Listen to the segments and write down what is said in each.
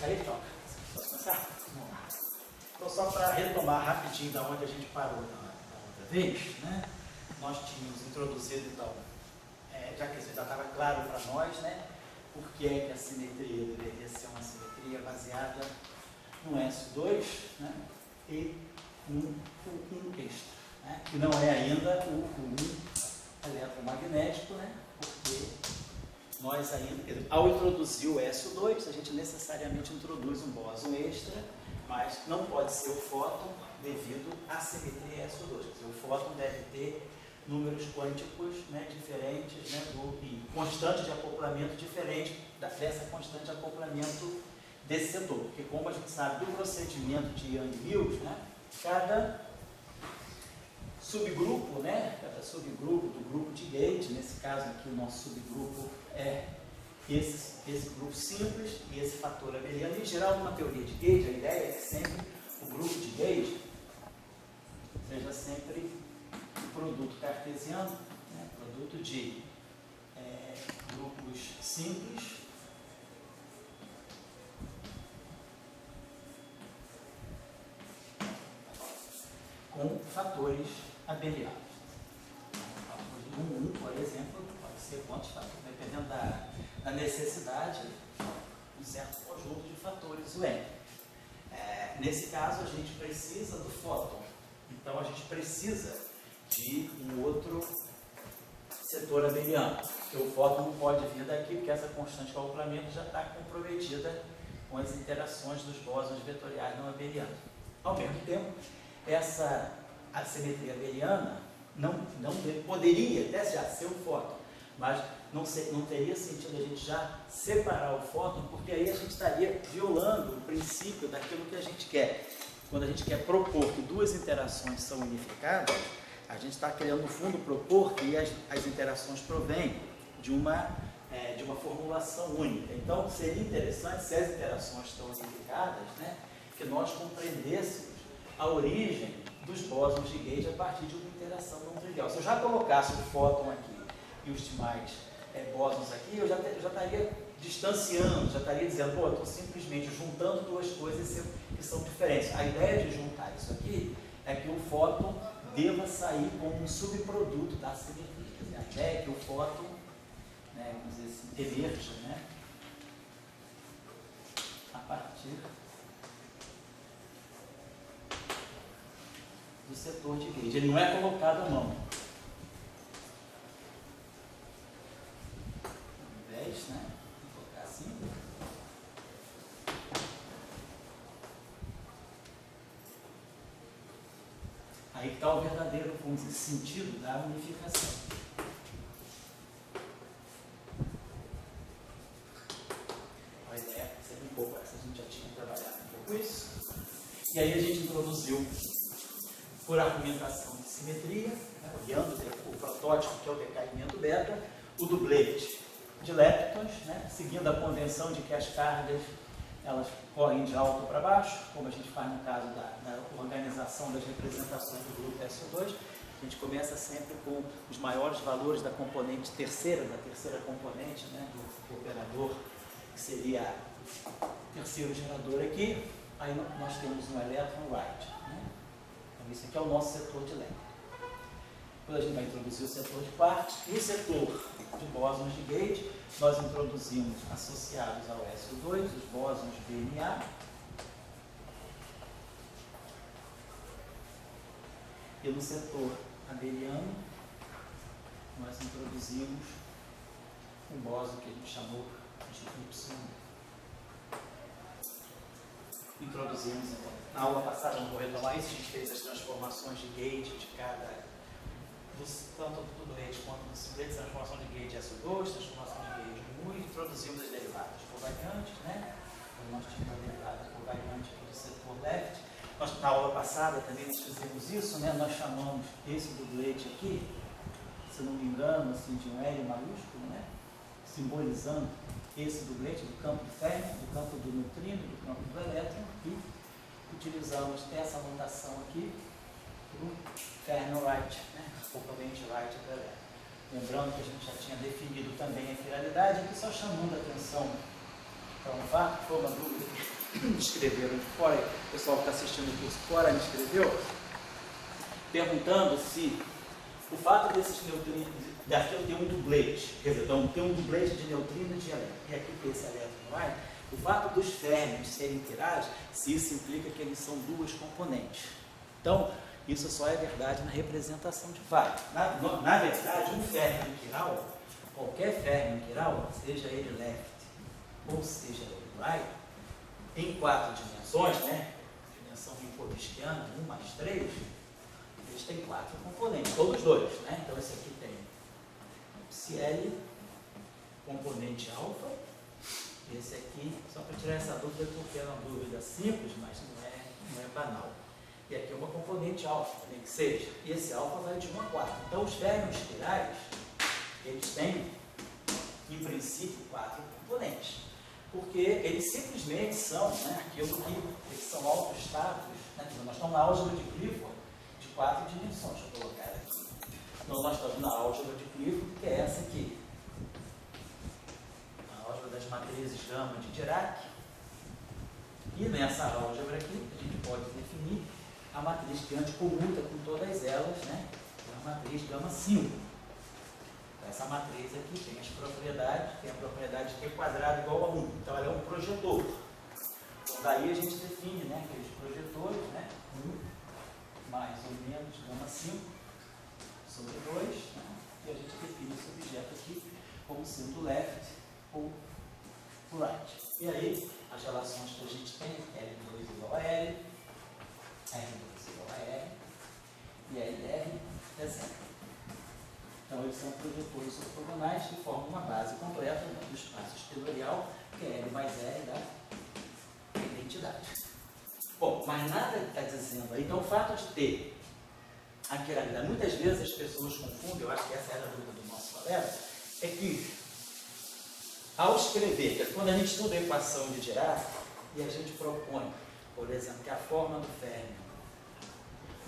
Aí toca. Posso começar? Vamos lá. Então, só para retomar rapidinho da onde a gente parou da outra vez, né? Nós tínhamos introduzido, então, já que isso já estava claro para nós, né? Por que é que a simetria deveria ser uma simetria baseada no S2, né? E um extra, né? Que não é ainda o eletromagnético, né? Porque nós ainda, quer dizer, ao introduzir o SO2, a gente necessariamente introduz um bóson extra, mas não pode ser o fóton devido à simetria SO2. Quer dizer, o fóton deve ter números quânticos, né, diferentes, né, e constante de acoplamento diferente dessa constante de acoplamento desse setor. Porque, como a gente sabe do procedimento de Young-Mills, né, cada subgrupo, né, cada subgrupo do grupo de Gage, nesse caso aqui o nosso subgrupo é esse grupo simples e esse fator abeliano. Em geral, numa teoria de Gage, a ideia é que sempre o grupo de Gage seja sempre um produto cartesiano, né, produto de grupos simples com fatores abelianos. Um, por exemplo, pode ser quantos fatores, dependendo da necessidade, um certo conjunto de fatores UN. Nesse caso, a gente precisa do fóton. Então, a gente precisa de um outro setor abeliano. Porque o fóton não pode vir daqui, porque essa constante de acoplamento já está comprometida com as interações dos bósons vetoriais não abelianos. Ao mesmo tempo, essa assimetria abeliana não poderia até já ser um fóton, mas não teria sentido a gente já separar o fóton, porque aí a gente estaria violando o princípio daquilo que a gente quer. Quando a gente quer propor que duas interações são unificadas, a gente está querendo, no fundo, propor que as interações provêm de uma formulação única. Então, seria interessante, se as interações estão unificadas, né, que nós compreendêssemos a origem dos bósons de Gage a partir de uma interação não trivial. Se eu já colocasse o fóton aqui e os demais bósons aqui, eu já estaria distanciando, já estaria dizendo, pô, eu estou simplesmente juntando duas coisas que são diferentes. A ideia de juntar isso aqui é que o fóton deva sair como um subproduto da simetria. Quer dizer, a ideia é que o fóton, né, vamos dizer assim, emerja, né, a partir do setor de Gage. Ele não é colocado à mão. Ao invés, né, vou colocar assim. Aí está o verdadeiro, vamos dizer, sentido da unificação. A ideia seria um pouco essa, a gente já tinha trabalhado um pouco isso. E aí a gente introduziu, por argumentação de simetria, né, olhando o protótipo, que é o decaimento beta, o dublete de leptons, né, seguindo a convenção de que as cargas elas correm de alto para baixo, como a gente faz no caso da organização das representações do grupo SO2. A gente começa sempre com os maiores valores da componente terceira, componente, né, do operador, que seria o terceiro gerador aqui. Aí nós temos um elétron right, né? Então, isso aqui é o nosso setor de elétron. Depois a gente vai introduzir o setor de quartos. No setor de bósons de Gage, nós introduzimos, associados ao SO2, os bósons BNA. E no setor abeliano, nós introduzimos um bóson que a gente chamou de Y. Introduzimos, então, na aula passada, não vou retomar isso, a gente fez as transformações de Gage de cada, tanto do dublete quanto do simplete, transformação de Gage SO2, transformação de Gage mu, e introduzimos as derivadas covariantes, né? Então, nós tínhamos a derivada covariante do setor left. Na aula passada também nós fizemos isso, né? Nós chamamos esse dublete aqui, se não me engano, assim, de um L maiúsculo, né, simbolizando esse dublete do campo de Fermi, do campo do neutrino, do campo do elétron, e utilizamos essa notação aqui para o Fermi-Wright, né, propriamente Wright do elétron. Lembrando que a gente já tinha definido também a quiralidade, aqui só chamando a atenção Então, um fato, foi uma dúvida que me escreveram de fora, o pessoal que está assistindo o curso fora me escreveu, perguntando se o fato desses neutrinos, daqui eu tenho um dublete, quer dizer, então tem um dublete de neutrino e de elétron, e aqui tem esse elétron no ar, o fato dos férmions serem quirais, se isso implica que eles são duas componentes. Então, isso só é verdade na representação de Weyl. Na verdade, um férmion quiral, qualquer férmion quiral, seja ele left ou seja ele right, em 4 dimensões, né? Dimensão minkowskiana, 1 mais 3, eles têm 4 componentes, todos dois, né? Então esse aqui tem Cl, componente alfa, esse aqui, só para tirar essa dúvida, porque é uma dúvida simples, mas não é banal. E aqui é uma componente alfa, nem que seja. E esse alfa vai de 1 a 4. Então os férmions quirais, eles têm, em princípio, 4 componentes. Porque eles simplesmente são, né, aquilo que eles são autostatos, né? Nós estamos na álgebra de Clifford de 4 dimensões. Deixa eu colocar aqui. Então nós estamos na álgebra de Clifford, que é essa aqui. A álgebra das matrizes gama de Dirac. E nessa álgebra aqui, a gente pode definir a matriz que anticomuta com todas elas, né? É a matriz gama 5. Essa matriz aqui tem as propriedades, tem a propriedade T quadrado igual a 1. Então ela é um projetor. Então daí a gente define, né, aqueles projetores, né? 1 mais ou menos gama 5 sobre 2, né? E a gente define esse objeto aqui como sendo left ou right. E aí as relações que a gente tem, L2 igual a L, R2 igual a R, e LR é zero. Então, eles são projetores ortogonais que formam uma base completa, né, do espaço exteriorial, que é L mais R da identidade. Bom, mas nada está dizendo aí. Então, o fato de ter a quiralidade, muitas vezes as pessoas confundem, eu acho que essa era a dúvida do nosso colega, é que, ao escrever, quando a gente estuda a equação de Dirac, e a gente propõe, por exemplo, que a forma do férmion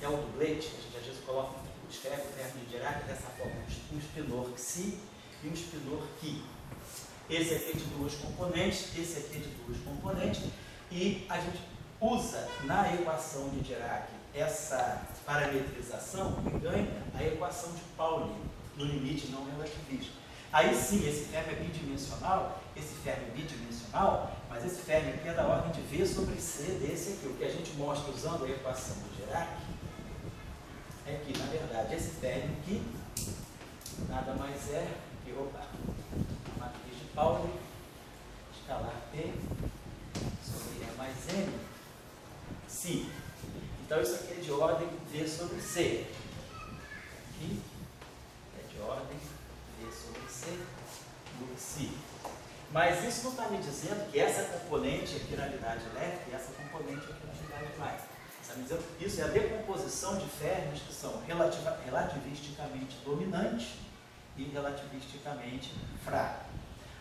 é o dublete, a gente às vezes escreve o férmion de Dirac dessa forma, um spinor Xi e um spinor Ki. Esse aqui é de 2 componentes, esse aqui é de 2 componentes, e a gente usa na equação de Dirac essa parametrização e ganha a equação de Pauli, no limite não relativístico. Aí sim, esse férmion é bidimensional, mas esse férmion aqui é da ordem de V sobre C desse aqui. O que a gente mostra usando a equação de Dirac é que, na verdade, esse férmion aqui nada mais é que a matriz de Pauli, escalar P sobre E mais M, Si. Então, isso aqui é de ordem V sobre C. Aqui é de ordem V sobre C do Si. Mas isso não está me dizendo que essa componente é quiralidade left e essa componente é quiralidade right. Está me dizendo que isso é a decomposição de férmions que são relativisticamente dominantes e relativisticamente fracos.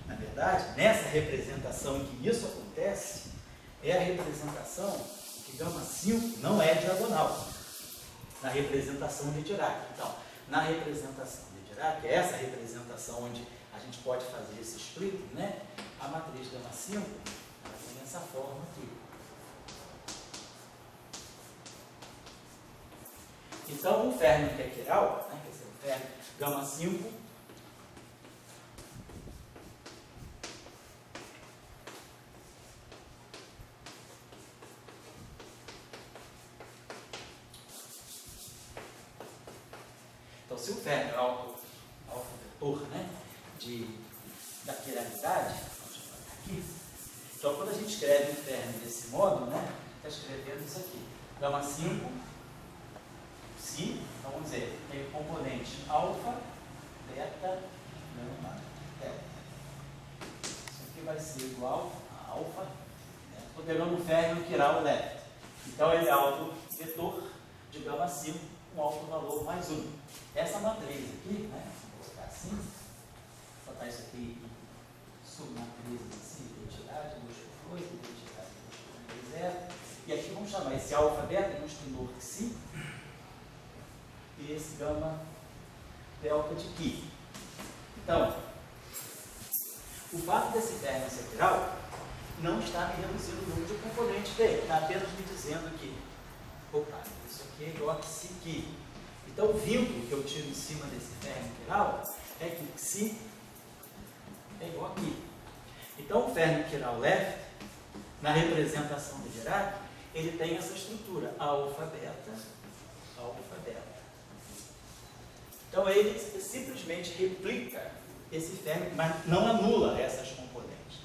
Na verdade, nessa representação em que isso acontece, é a representação que gama 5 não é diagonal. Na representação de Dirac. Então, na representação de Dirac, essa representação onde a gente pode fazer esse split, né? A matriz gama 5, ela tem essa forma aqui. Então, um férmion que é quiral, né? Quer dizer, um férmion gama 5, então, se o férmion é autovetor, né, da quiralidade, vamos chamar aqui, então quando a gente escreve um férmion desse modo, né, está escrevendo isso aqui, gama 5, Si, então vamos dizer, tem o componente alfa, beta, gama, delta. Isso aqui vai ser igual a alfa, estou pegando um férmion quiral left. Então ele é autovetor de gama 5, com alto valor mais 1. Essa matriz aqui, né, vou colocar assim, vou botar isso aqui em submatrizes assim, identidade, 2 por 2, identidade 2 por 0. E aqui vamos chamar esse alfa beta de um spinor Xi e esse gama delta de Ki. Então, o fato desse férmion ser quiral não está me reduzindo o número de componentes dele, está apenas me dizendo que, opa, isso aqui é igual a psi aqui. Então, o vínculo que eu tiro em cima desse fermo quiral é que psi é igual aqui. Então, o fermo quiral left, na representação de Dirac, ele tem essa estrutura, alfa, beta, alfa, beta. Então, ele simplesmente replica esse fermo, mas não anula essas componentes.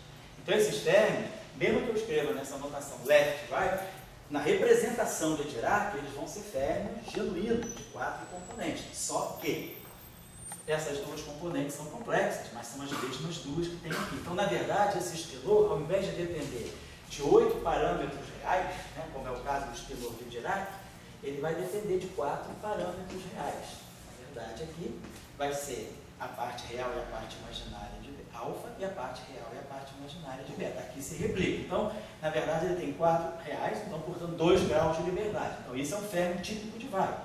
Então, esses fermos, mesmo que eu escreva nessa notação left, right, na representação de Dirac, eles vão ser fermions genuínos, de 4 componentes. Só que essas duas componentes são complexas, mas são as mesmas duas que tem aqui. Então, na verdade, esse estilor, ao invés de depender de 8 parâmetros reais, né, como é o caso do estilor de Dirac, ele vai depender de 4 parâmetros reais. Na verdade, aqui vai ser a parte real e a parte imaginária de alfa e a parte real e a parte imaginária de beta. Aqui se replica. Então, na verdade, ele tem 4 reais, então, portanto, 2 graus de liberdade. Então, isso é um fermo típico de Weyl.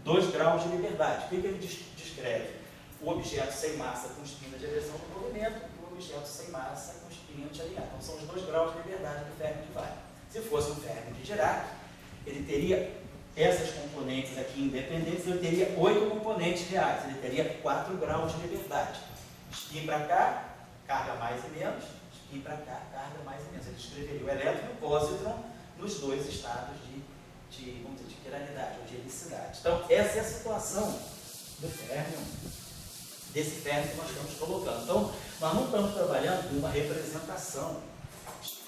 2 graus de liberdade. O que ele descreve? O objeto sem massa com espinha na direção do movimento e o objeto sem massa com espinha anti-alinhada. Então, são os 2 graus de liberdade do fermo de Weyl. Se fosse um fermo de Dirac, ele teria essas componentes aqui independentes, ele teria 8 componentes reais, ele teria 4 graus de liberdade. Spin para cá, carga mais e menos, spin para cá, carga mais e menos. Ele escreveria o elétron e o positron nos 2 estados vamos dizer, de quiralidade ou de helicidade. Então, essa é a situação do férmio, desse férmio que nós estamos colocando. Então, nós não estamos trabalhando com uma representação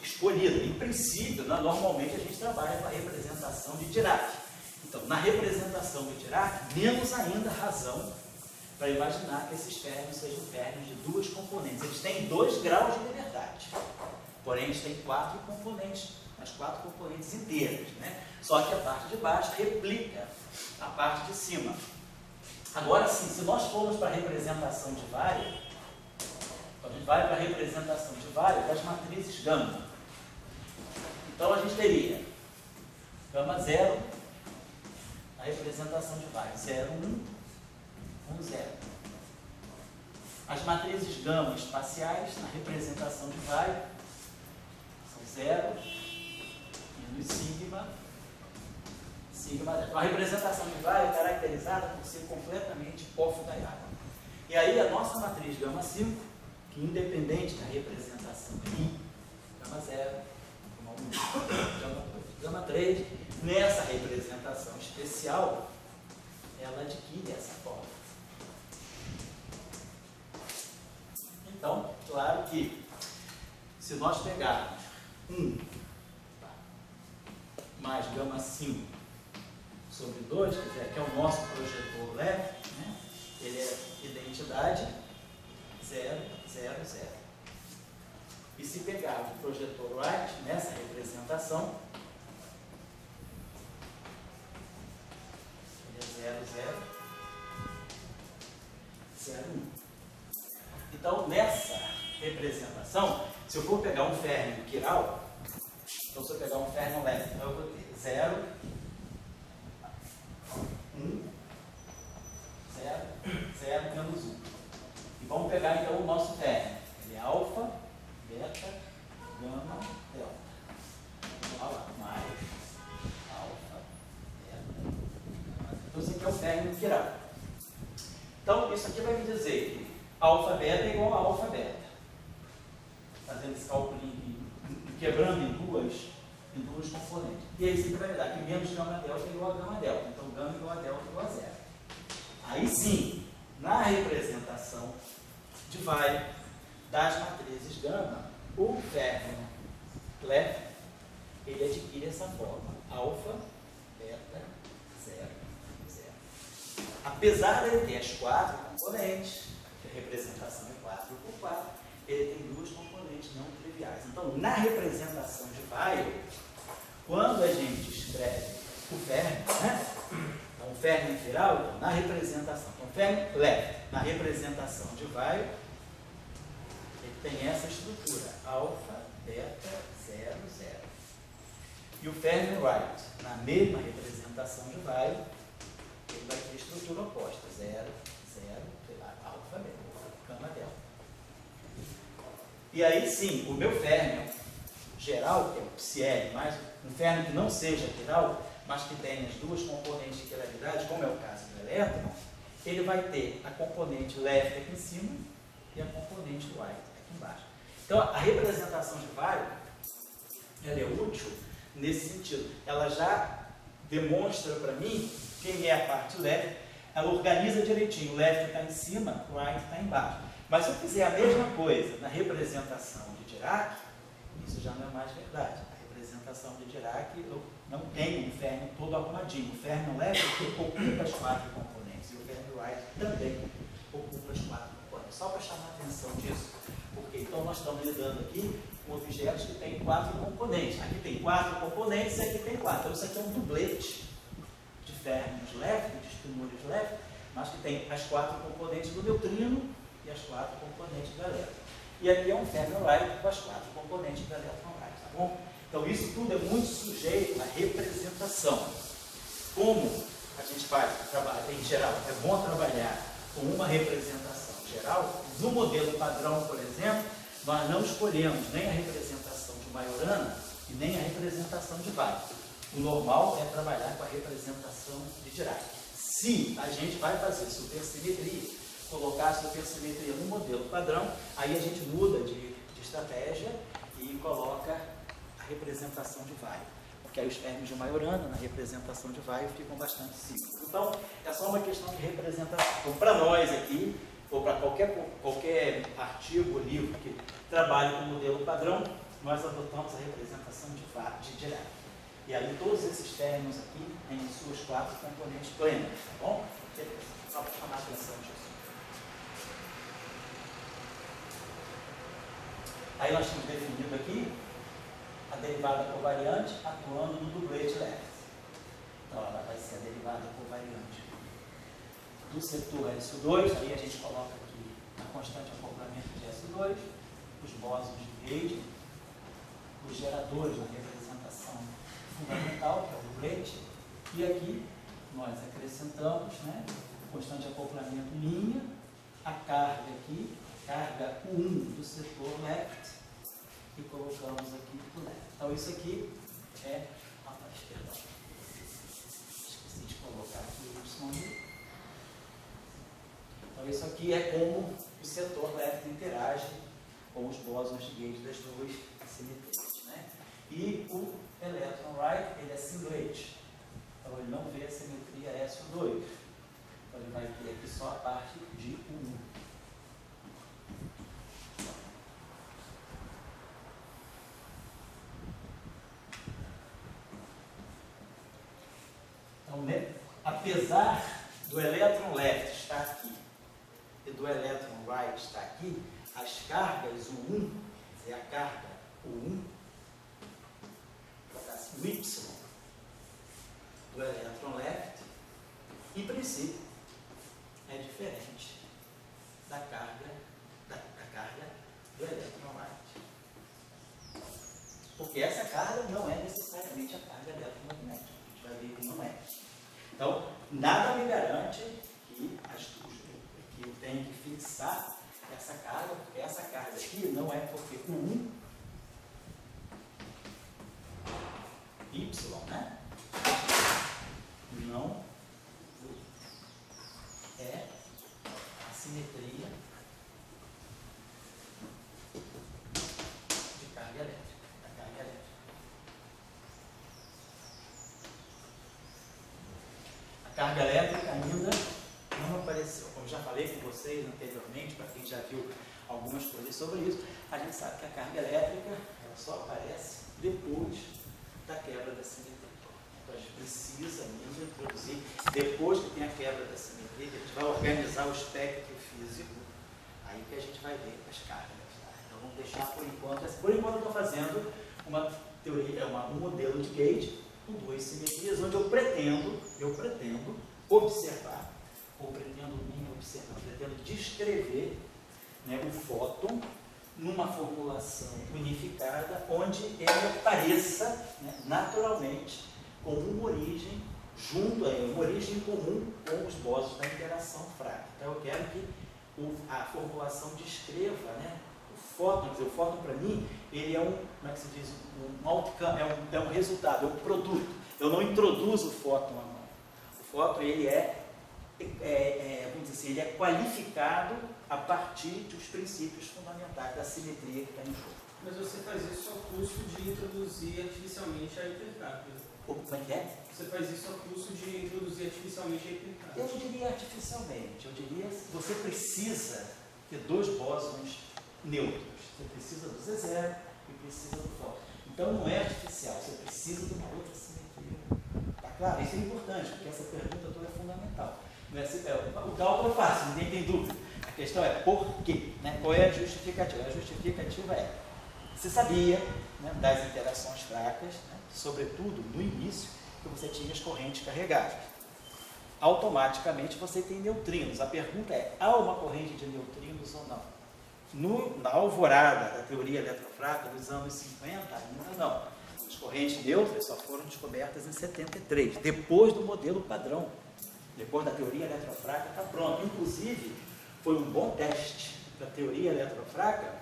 escolhida. Em princípio, normalmente a gente trabalha com a representação de Dirac. Então, na representação de Dirac, menos ainda razão para imaginar que esses férmions sejam férmions de 2 componentes. Eles têm 2 graus de liberdade, porém eles têm 4 componentes, as 4 componentes inteiras, né? Só que a parte de baixo replica a parte de cima. Agora sim, se nós formos para a representação de Weyl, a gente vai para a representação de Weyl das matrizes gama. Então a gente teria gama 0, a representação de Weyl 0, 1, 1, 0. As matrizes gama espaciais na representação de Weyl são 0, e sigma, sigma 0. A representação de Weyl é caracterizada por ser completamente ortodiagonal. E aí a nossa matriz gama 5, que independente da representação I, gama 0, gama 1, gama 2, gama 3, nessa representação especial, ela adquire essa forma. Então, claro que se nós pegarmos 1 mais gama 5 sobre 2, que é o nosso projetor leve, né? Ele é identidade 0, 0, 0. E se pegarmos o projetor right nessa representação, ele é 0, 0, 0, 1. Então, nessa representação, se eu for pegar um férmio quiral, então se eu pegar um férmio leve, então eu vou ter 0, 1, 0, 0, menos 1. E vamos pegar então o nosso férmio. Ele é alfa, beta, gama, delta. Olha lá, mais alfa, beta, gama. Então isso aqui é o férmio quiral. Então isso aqui vai me dizer que alfa, beta é igual a alfa, beta. Fazendo esse cálculo, quebrando em duas componentes. E aí sempre vai me dar que menos gama delta é igual a gama delta. Então gama igual a delta igual a 0. Aí sim, na representação de Weyl das matrizes gama, o férmio left, ele adquire essa forma: alfa, beta, 0, 0. Apesar de ele ter as 4 componentes, que a representação é 4 por 4, ele tem 2 componentes não triviais. Então, na representação de Weyl, quando a gente escreve o férmio, né? Então, o férmio integral, então, na representação, então, o férmio left, na representação de Weyl, ele tem essa estrutura: alfa, beta, 0, 0. E o férmio right, na mesma representação de Weyl, ele vai ter a estrutura oposta: 0, 0, alfa, beta, gama, delta. E aí sim, o meu férmio geral, que é o psiel, mais um ferno que não seja quiral, mas que tenha as duas componentes de quiralidade, como é o caso do elétron, ele vai ter a componente left aqui em cima e a componente right aqui embaixo. Então, a representação de Weyl, ela é útil nesse sentido. Ela já demonstra para mim quem é a parte left, ela organiza direitinho, o left está em cima, o right está embaixo. Mas se eu fizer a mesma coisa na representação de Dirac, isso já não é mais verdade. A representação de Dirac, eu não tenho um ferno todo arrumadinho. O ferno left ocupa as 4 componentes e o ferno right também ocupa as 4 componentes. Só para chamar a atenção disso, porque então nós estamos lidando aqui com objetos que têm 4 componentes. Aqui tem 4 componentes e aqui tem 4. Então isso aqui é um dublete de fernos left, de espinúrios left, mas que tem as 4 componentes do neutrino e as 4 componentes do elétron. E aqui é um ferno right com as 4 componentes do elétron right, tá bom? Então isso tudo é muito sujeito à representação. Como a gente faz trabalho em geral, é bom trabalhar com uma representação geral. No modelo padrão, por exemplo, nós não escolhemos nem a representação de Majorana e nem a representação de Weyl. O normal é trabalhar com a representação de Dirac. Se a gente vai fazer supersimetria, colocar a supersimetria no modelo padrão, aí a gente muda de estratégia e coloca a representação de Weyl. Porque aí os fernos de Majorana, na representação de Weyl, ficam bastante simples. Então, é só uma questão de representação. Então, para nós aqui, ou para qualquer artigo ou livro que trabalhe com o modelo padrão, nós adotamos a representação de Dirac. E aí todos esses fernos aqui têm as suas 4 componentes plenas, tá bom? Só para chamar a atenção disso. Aí nós temos definido aqui a derivada covariante atuando no dublete left. Então ela vai ser a derivada covariante do setor SO2, aí a gente coloca aqui a constante acoplamento de SO2, os bósons de Gage, os geradores na representação fundamental, que é o dublete, e aqui nós acrescentamos, né, constante acoplamento linha, a carga aqui, carga 1 do setor left, e colocamos aqui o left. Então isso aqui é, perdão, esqueci de colocar aqui o Y. Então isso aqui é como o setor left interage com os bósons de Gage das duas simetrias, né? E o elétron right, ele é singlet, então ele não vê a simetria SO2, então ele vai ter aqui só a parte de 1. Então, né, apesar do elétron left estar aqui e do elétron right estar aqui, as cargas, o 1, quer dizer, a carga, o 1, o Y do elétron left, em princípio, é diferente da carga do elétron right. Porque essa carga não é necessariamente a carga eletromagnética. A gente vai ver que não é. Então, nada me garante que eu tenho que fixar essa carga, porque essa carga aqui não é porque o 1 Y, né? Não é a simetria de carga elétrica, da carga elétrica. A carga elétrica ainda não apareceu. Como já falei com vocês anteriormente, para quem já viu algumas coisas sobre isso, a gente sabe que a carga elétrica ela só aparece depois da quebra da simetria. Então a gente precisa mesmo introduzir, depois que tem a quebra da simetria, que a gente vai organizar o espectro físico, aí que a gente vai ver as cargas. Tá? Então vamos deixar por enquanto. Por enquanto eu estou fazendo uma teoria, um modelo de Gage com duas simetrias, onde eu pretendo observar, pretendo descrever, né, o fóton numa formulação unificada, onde ele apareça, né, naturalmente como uma origem uma origem comum com os bósons da interação fraca. Então eu quero que a formulação descreva, né, o fóton, quer dizer, o fóton para mim, ele é como é que se diz, um outcome, é um resultado, é um produto. Eu não introduzo o fóton à mão. O fóton, ele vamos dizer assim, ele é qualificado a partir dos princípios fundamentais da simetria que está em jogo. Mas você faz isso ao custo de introduzir artificialmente a hipercápia. Como é que é? Você faz isso ao custo de introduzir artificialmente a hipercápia. Eu não diria artificialmente, eu diria que você precisa ter dois bósons neutros. Você precisa do Z0 e precisa do fóton. Então não é artificial, você precisa de uma outra simetria. Tá claro? Isso é importante, porque essa pergunta toda é fundamental. O cálculo é fácil, ninguém tem dúvida. A questão é por quê? Né? Qual é a justificativa? A justificativa é, você sabia, né, das interações fracas, né, sobretudo no início, que você tinha as correntes carregadas. Automaticamente você tem neutrinos. A pergunta é, há uma corrente de neutrinos ou não? Na alvorada da teoria eletrofraca dos anos 50, ainda não. As correntes neutras só foram descobertas em 73, depois do modelo padrão. Depois da teoria eletrofraca está pronto. Inclusive, foi um bom teste da teoria eletrofraca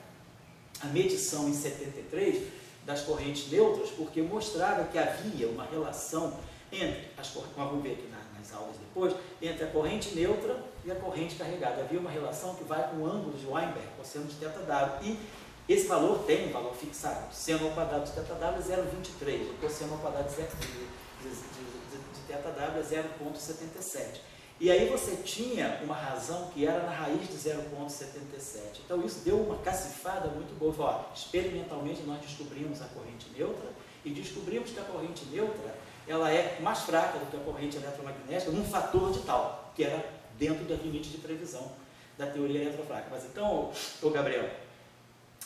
a medição em 73 das correntes neutras, porque mostrava que havia uma relação entre as correntes, vamos ver aqui nas aulas depois, entre a corrente neutra e a corrente carregada. Havia uma relação que vai com o ângulo de Weinberg, cosseno de θw, e esse valor tem um valor fixado. O seno ao quadrado de θw é 0,23, o cosseno ao quadrado de θw é 0,77. E aí você tinha uma razão que era na raiz de 0,77. Então isso deu uma cacifada muito boa. Ó, experimentalmente nós descobrimos a corrente neutra e descobrimos que a corrente neutra ela é mais fraca do que a corrente eletromagnética num fator de tal, que era dentro do limite de previsão da teoria eletrofraca. Mas então, Gabriel,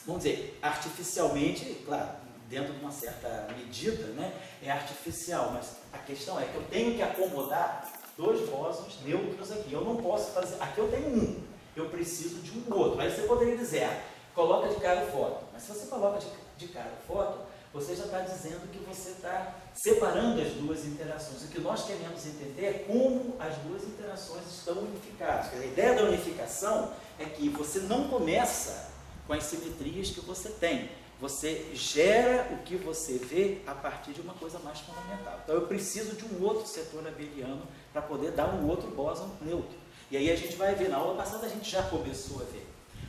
vamos dizer, artificialmente, claro, dentro de uma certa medida, né, é artificial, mas a questão é que eu tenho que acomodar dois bósons neutros aqui. Eu não posso fazer... Aqui eu tenho um, eu preciso de um outro. Aí você poderia dizer, coloca de cara o fóton. Mas se você coloca de cara o fóton, você já está dizendo que você está separando as duas interações. O que nós queremos entender é como as duas interações estão unificadas. A ideia da unificação é que você não começa com as simetrias que você tem. Você gera o que você vê a partir de uma coisa mais fundamental. Então eu preciso de um outro setor abeliano para poder dar um outro bóson neutro. E aí a gente vai ver, na aula passada a gente já começou a ver.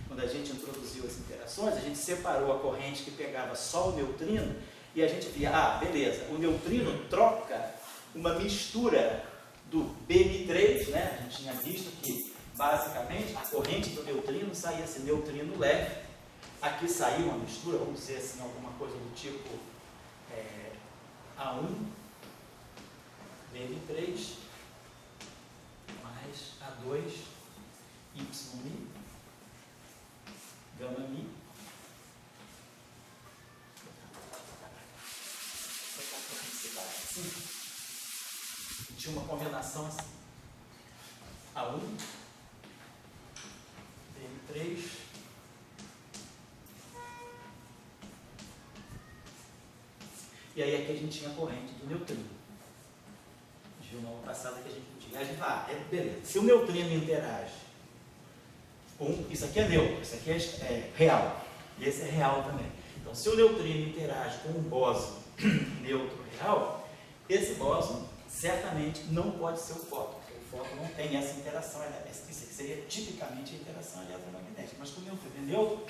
Quando a gente introduziu as interações, a gente separou a corrente que pegava só o neutrino e a gente via, beleza, o neutrino troca uma mistura do BM3, né? A gente tinha visto que basicamente a corrente do neutrino saía esse neutrino leve. Aqui saiu uma mistura, vamos dizer assim, alguma coisa do tipo A1, BM3, mais A2, YMi, gama-mi. Tinha uma combinação assim, A1, BM3, e aí aqui a gente tinha a corrente do neutrino. A gente viu na aula passada que a gente podia. A gente beleza. Se o neutrino interage com. Isso aqui é neutro, isso aqui é real. E esse é real também. Então, se o neutrino interage com um bóson neutro real, esse bóson certamente não pode ser o fóton, porque o fóton não tem essa interação. Isso aqui seria tipicamente a interação eletromagnética. Mas como o neutrino é neutro,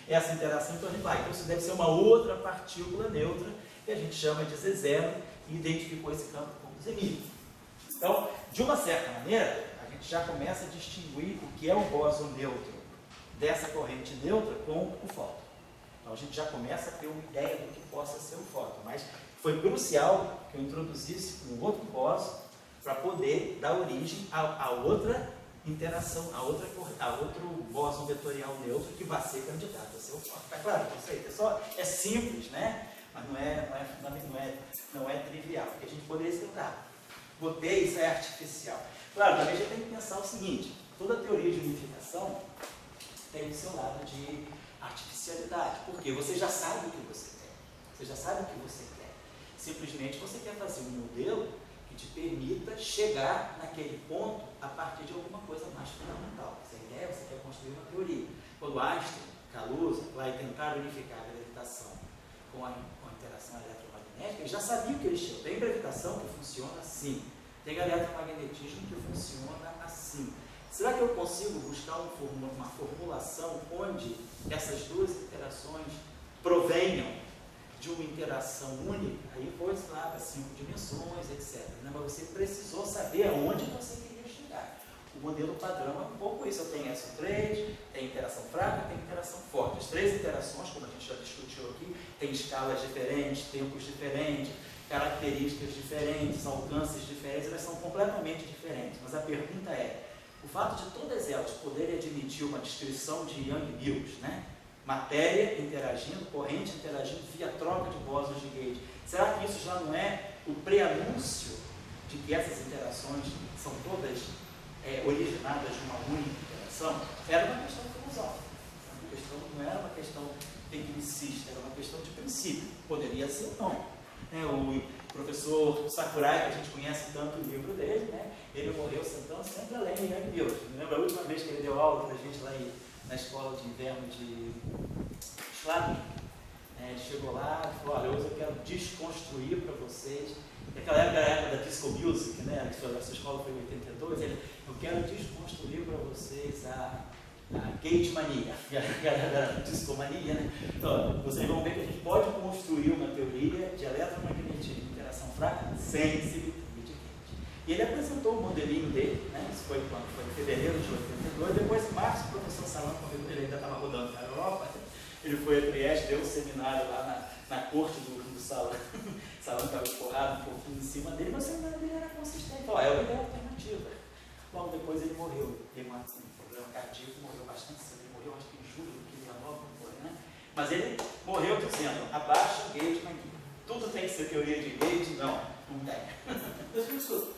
essa interação então a gente vai. Então, isso deve ser uma outra partícula neutra que a gente chama de Z0 e identificou esse campo como Zmi. Então, de uma certa maneira, a gente já começa a distinguir o que é o bóson neutro dessa corrente neutra com o fóton. Então, a gente já começa a ter uma ideia do que possa ser o fóton, mas foi crucial que eu introduzisse um outro bóson para poder dar origem a outra interação, a outro bóson vetorial neutro que vai ser candidato a ser o fóton. Está claro o conceito? É simples, né? Mas não é trivial, porque a gente poderia escutar. Botei, isso é artificial. Claro, também a gente tem que pensar o seguinte, toda teoria de unificação tem o seu lado de artificialidade, porque você já sabe o que você quer, você já sabe o que você quer. Simplesmente você quer fazer um modelo que te permita chegar naquele ponto a partir de alguma coisa mais fundamental. Essa ideia, você quer construir uma teoria. Quando Einstein Kaluza, lá e tentaram unificar a gravitação com a interação eletromagnética, eles já sabiam que eles tinham. Tem gravitação que funciona assim, tem eletromagnetismo que funciona assim. Será que eu consigo buscar uma formulação onde essas duas interações provenham de uma interação única? Aí foi lá para 5 dimensões, etc. Mas você precisou saber aonde você queria chegar. O modelo padrão é um pouco isso. Eu tenho SO3, tem interação fraca, tem interação forte. As 3 interações, como a gente já discutiu aqui, tem escalas diferentes, tempos diferentes, características diferentes, alcances diferentes, elas são completamente diferentes. Mas a pergunta é, o fato de todas elas poderem admitir uma descrição de Young-Mills, né? Matéria interagindo, corrente interagindo via troca de bósons de Gauge, será que isso já não é o preanúncio de que essas interações são todas originadas de uma única interação? Era uma questão filosófica, não era uma questão tecnicista, era uma questão de princípio. Poderia ser ou não. O professor Sakurai, que a gente conhece tanto o livro dele, né? Ele morreu sentando sempre além de Young-Mills. Me lembro a última vez que ele deu aula para a gente lá na escola de inverno de Schladming. Ele chegou lá e falou, olha, hoje eu quero desconstruir para vocês. Naquela época era a época da Disco Music, né? Essa escola foi em 82. Eu quero desconstruir para vocês a Gauge mania, a discomania, né? Então, vocês vão ver que a gente pode construir uma teoria de eletromagnetismo de interação fraca sem simetria de Gauge. E ele apresentou o modelinho dele, né? Isso foi em fevereiro de 82. Depois, em março, o professor Salan, quando ele ainda estava rodando na Europa, ele foi a Trieste, deu um seminário lá na corte do Salan. Salan estava escorrado um pouquinho em cima dele, mas o seminário dele era consistente. Então, é uma ideia alternativa. Logo depois ele morreu, teve um problema cardíaco, morreu bastante cedo. Ele morreu, acho que em julho de 19, não foi, né? Mas ele morreu dizendo, abaixa o Gauge mania. Tudo tem que ser teoria de Gauge? Não tem. Mas, professor,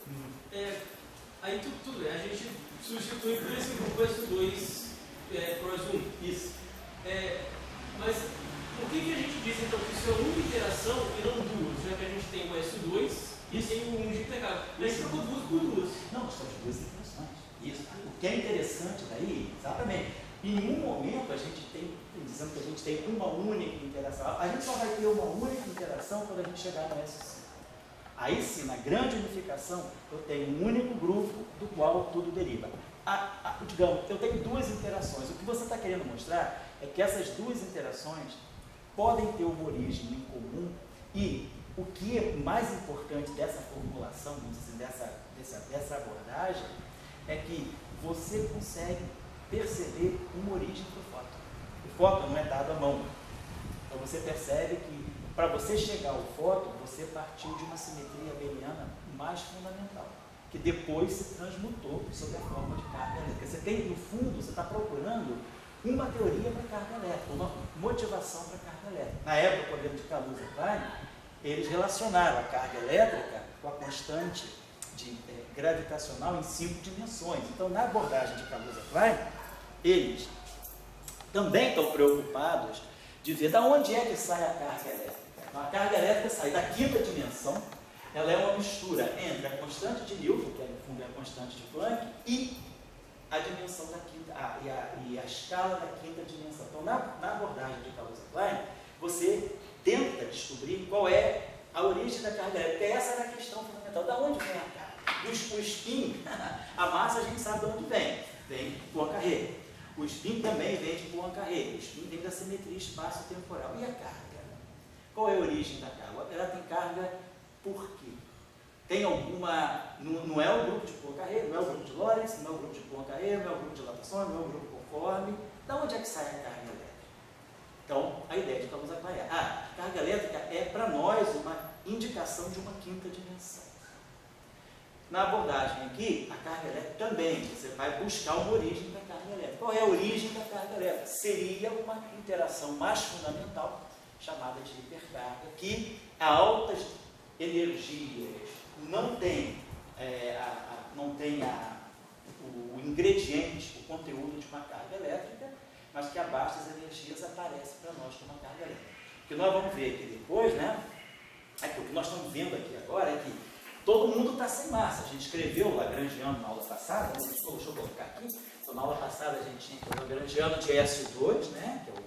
aí tudo bem, a gente substitui por esse grupo S2 por S1. Isso. Mas por que a gente diz então que isso é uma interação e não duas? Já que a gente tem o S2 e tem o 1 de intercâmbio. A gente trocou duas por duas. Não, são duas interações. Isso. O que é interessante daí, exatamente, em nenhum momento a gente tem, dizendo que a gente tem uma única interação. A gente só vai ter uma única interação quando a gente chegar no S5. Aí sim, na grande unificação, eu tenho um único grupo do qual tudo deriva. Digamos, eu tenho duas interações. O que você está querendo mostrar é que essas duas interações podem ter uma origem em comum e o que é mais importante dessa formulação, dessa abordagem, é que você consegue perceber uma origem do fóton. O fóton não é dado à mão. Então você percebe que para você chegar ao fóton, você partiu de uma simetria abeliana mais fundamental, que depois se transmutou sob a forma de carga elétrica. Você tem, no fundo, você está procurando uma teoria para carga elétrica, uma motivação para carga elétrica. Na época, por exemplo, de Kaluza e Klein, eles relacionaram a carga elétrica com a constante gravitacional em 5 dimensões. Então, na abordagem de Kaluza e Klein, eles também estão preocupados de ver de onde é que sai a carga elétrica. Então, a carga elétrica sai da 5ª dimensão, ela é uma mistura entre a constante de Newton, que no fundo é a constante de Planck, e a dimensão da 5ª, e a escala da 5ª dimensão. Então, na abordagem de Kaluza e Klein, você tenta descobrir qual é a origem da carga elétrica. Essa era a questão fundamental. Da onde vem a carga? O spin, a massa a gente sabe de onde vem. Vem de Poincaré. O spin também vem de Poincaré. O spin vem da simetria espaço-temporal. E a carga? Qual é a origem da carga? Ela tem carga por quê? Tem alguma... Não é o grupo de Poincaré, não é o grupo de Lorentz, não é o grupo de Poincaré, não é o grupo de Latassone, não é o grupo conforme. Da onde é que sai a carga elétrica? Então, a ideia de Kaluza e Klein é, a carga elétrica é para nós uma indicação de uma 5ª dimensão. Na abordagem aqui, a carga elétrica também, você vai buscar uma origem da carga elétrica. Qual é a origem da carga elétrica? Seria uma interação mais fundamental, chamada de hipercarga, que a altas energias não tem, o ingrediente, o conteúdo de uma carga elétrica, mas que a baixas energias aparece para nós como uma carga elétrica. O que nós vamos ver aqui depois, né? O que nós estamos vendo aqui agora é que todo mundo está sem massa. A gente escreveu o Lagrangiano na aula passada, deixa eu colocar aqui. Então, na aula passada a gente tinha o Lagrangiano de SO2, né? Que é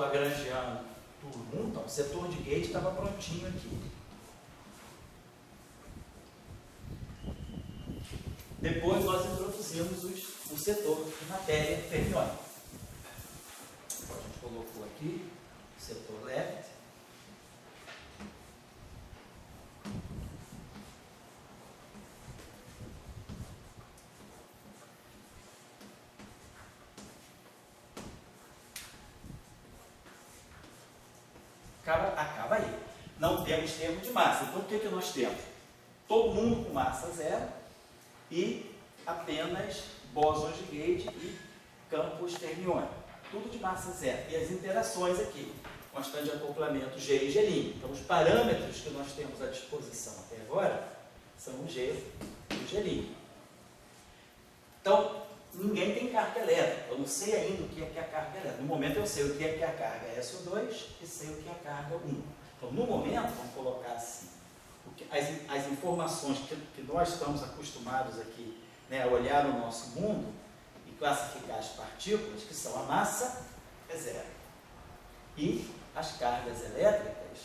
lagrangiano tudo 1, então o setor de gate estava prontinho aqui. Depois nós introduzimos o setor de matéria fermiônica. Então, a gente colocou aqui o setor left. Acaba aí. Não temos termo de massa. Então, o que nós temos? Todo mundo com massa zero e apenas bósons de gate e campos fermiônicos. Tudo de massa zero. E as interações aqui, constante de acoplamento G e G'. Então, os parâmetros que nós temos à disposição até agora são o G e o G'. Então, ninguém tem carga elétrica. Eu não sei ainda o que é a carga elétrica. No momento eu sei o que é a carga SO2 e sei o que é a carga 1. Então, no momento, vamos colocar assim, as informações que nós estamos acostumados aqui, né, a olhar no nosso mundo e classificar as partículas, que são a massa é zero. E as cargas elétricas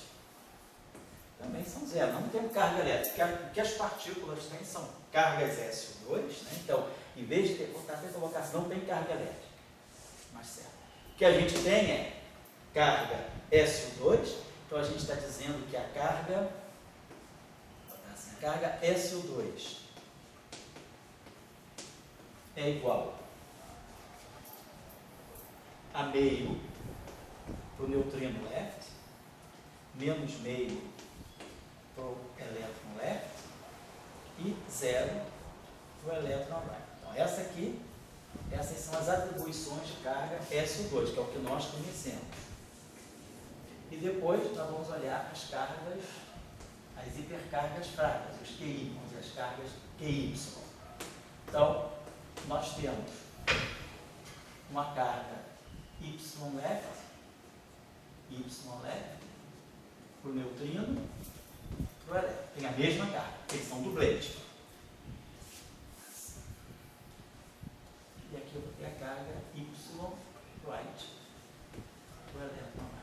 também são zero. Não temos carga elétrica. O que as partículas têm são cargas SO2, né? Então, em vez de colocar assim, não tem carga elétrica. Mas certo. O que a gente tem é carga SO2. Então, a gente está dizendo que a carga SO2 é igual a meio para o neutrino left, menos meio para o elétron left e 0 para o elétron right. Então, essas são as atribuições de carga SO2, que é o que nós conhecemos. E depois nós vamos olhar as cargas, as hipercargas fracas, os QI, as cargas QY. Então, nós temos uma carga Y left para o neutrino, para o elétron. Tem a mesma carga, eles são dublês. E aqui eu vou ter a carga Y right para o elétron right.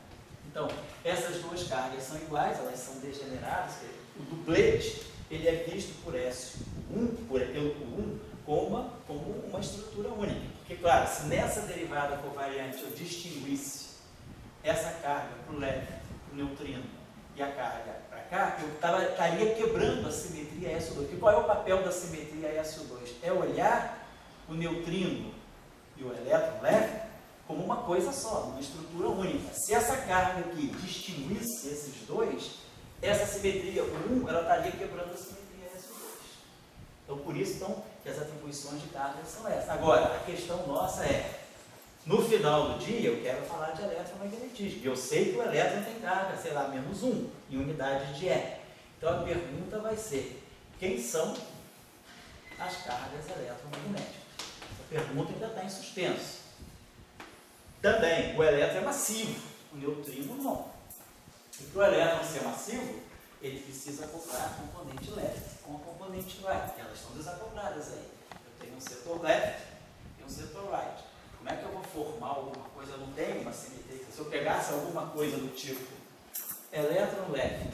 Então, essas duas cargas são iguais, elas são degeneradas. O duplete ele é visto por S1, pelo 1, como uma estrutura única. Porque, claro, se nessa derivada covariante eu distinguisse essa carga para o left, para o neutrino, e a carga para cá, eu estaria quebrando a simetria SO2. Porque qual é o papel da simetria SO2? É olhar o neutrino e o elétron leve como uma coisa só, uma estrutura única. Se essa carga aqui distinguisse esses dois, essa simetria 1, ela estaria quebrando a simetria SO2. Então, por isso que as atribuições de carga são essas. Agora, a questão nossa é, no final do dia, eu quero falar de eletromagnetismo. Eu sei que o elétron tem carga, sei lá, menos 1, em unidade de E. Então, a pergunta vai ser, quem são as cargas eletromagnéticas? A pergunta ainda está em suspenso. Também, o elétron é massivo, o neutrino não. E para o elétron ser massivo, ele precisa acoplar a componente left com a componente right. Elas estão desacopladas aí. Eu tenho um setor left e um setor right. Como é que eu vou formar alguma coisa? Eu não tenho uma simetria. Se eu pegasse alguma coisa do tipo elétron left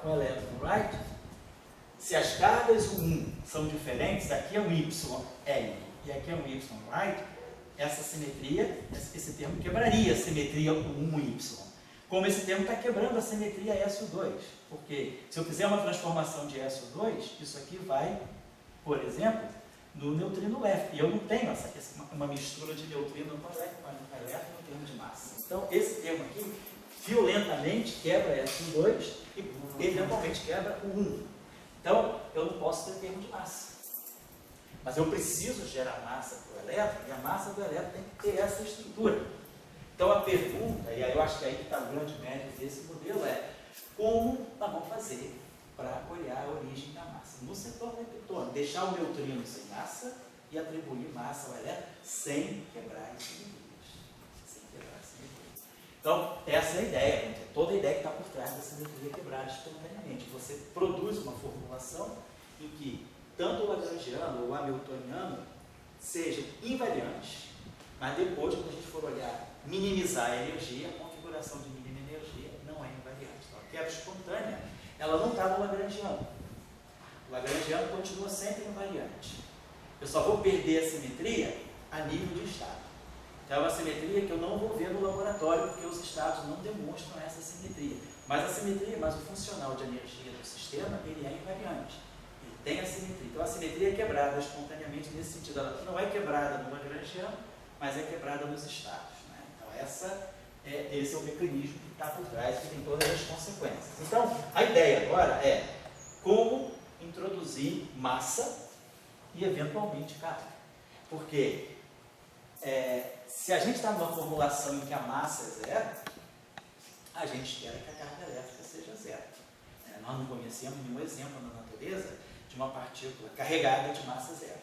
com elétron right, se as cargas 1 são diferentes, aqui é um y L e aqui é um y right, essa simetria, esse termo quebraria a simetria 1y. Como esse termo está quebrando a simetria SO2. Porque se eu fizer uma transformação de SO2, isso aqui vai, por exemplo, no neutrino left. E eu não tenho uma mistura de neutrino com elétron no termo de massa. Então, esse termo aqui violentamente quebra SO2 e eventualmente quebra o 1. Então, eu não posso ter termo de massa. Mas eu preciso gerar massa para o elétron, e a massa do elétron tem que ter essa estrutura. Então a pergunta, e aí eu acho que aí que está o grande mérito desse modelo, é como nós vamos fazer para olhar a origem da massa? No setor leptônico, deixar o neutrino sem massa e atribuir massa ao elétron sem quebrar as simetrias. Então, essa é a ideia, toda a ideia que está por trás da simetria quebrada espontaneamente. Você produz uma formulação em que tanto o lagrangiano ou o hamiltoniano sejam invariantes, mas depois, quando a gente for olhar minimizar a energia, a configuração de mínima energia não é invariante. Então, a quebra espontânea, ela não está no Lagrangiano. O Lagrangiano continua sempre invariante. Eu só vou perder a simetria a nível de estado. Então, é uma simetria que eu não vou ver no laboratório, porque os estados não demonstram essa simetria. Mas a simetria, mas o funcional de energia do sistema, ele é invariante. Ele tem a simetria. Então, a simetria é quebrada espontaneamente nesse sentido. Ela não é quebrada no Lagrangiano, mas é quebrada nos estados. Né? Então, esse é o mecanismo que está por trás, que tem todas as consequências. Então, a ideia agora é como introduzir massa e, eventualmente, carga. Porque se a gente está numa formulação em que a massa é zero, a gente espera que a carga elétrica seja zero. Nós não conhecemos nenhum exemplo na natureza de uma partícula carregada de massa zero.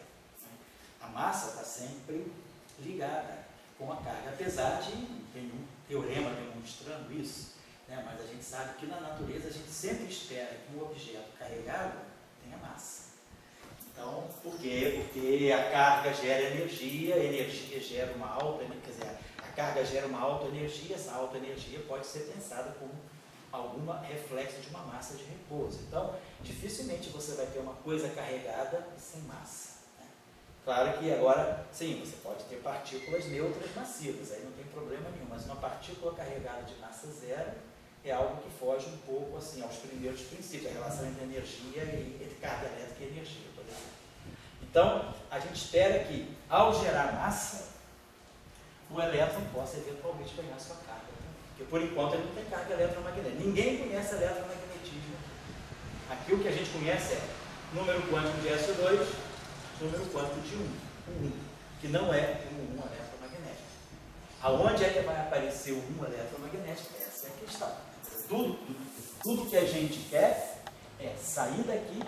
A massa está sempre ligada com a carga, apesar de não ter nenhum teorema demonstrando isso, mas a gente sabe que na natureza a gente sempre espera que um objeto carregado tenha massa. Então, por quê? Porque a carga gera energia, a energia gera uma alta, quer dizer, a carga gera uma alta energia, essa alta energia pode ser pensada como algum reflexo de uma massa de repouso. Então, dificilmente você vai ter uma coisa carregada e sem massa. Claro que agora, sim, você pode ter partículas neutras massivas, aí não tem problema nenhum, mas uma partícula carregada de massa zero é algo que foge um pouco assim, aos primeiros princípios, a relação entre energia e entre carga elétrica e energia, por exemplo. Então, a gente espera que, ao gerar massa, o elétron possa eventualmente ganhar sua carga. Porque, por enquanto, ele não tem carga eletromagnética. Ninguém conhece eletromagnetismo. Aqui o que a gente conhece é número quântico de SO2, número quântico de 1, que não é um eletromagnético. Aonde é que vai aparecer o 1 eletromagnético? Essa é a questão. Tudo que a gente quer é sair daqui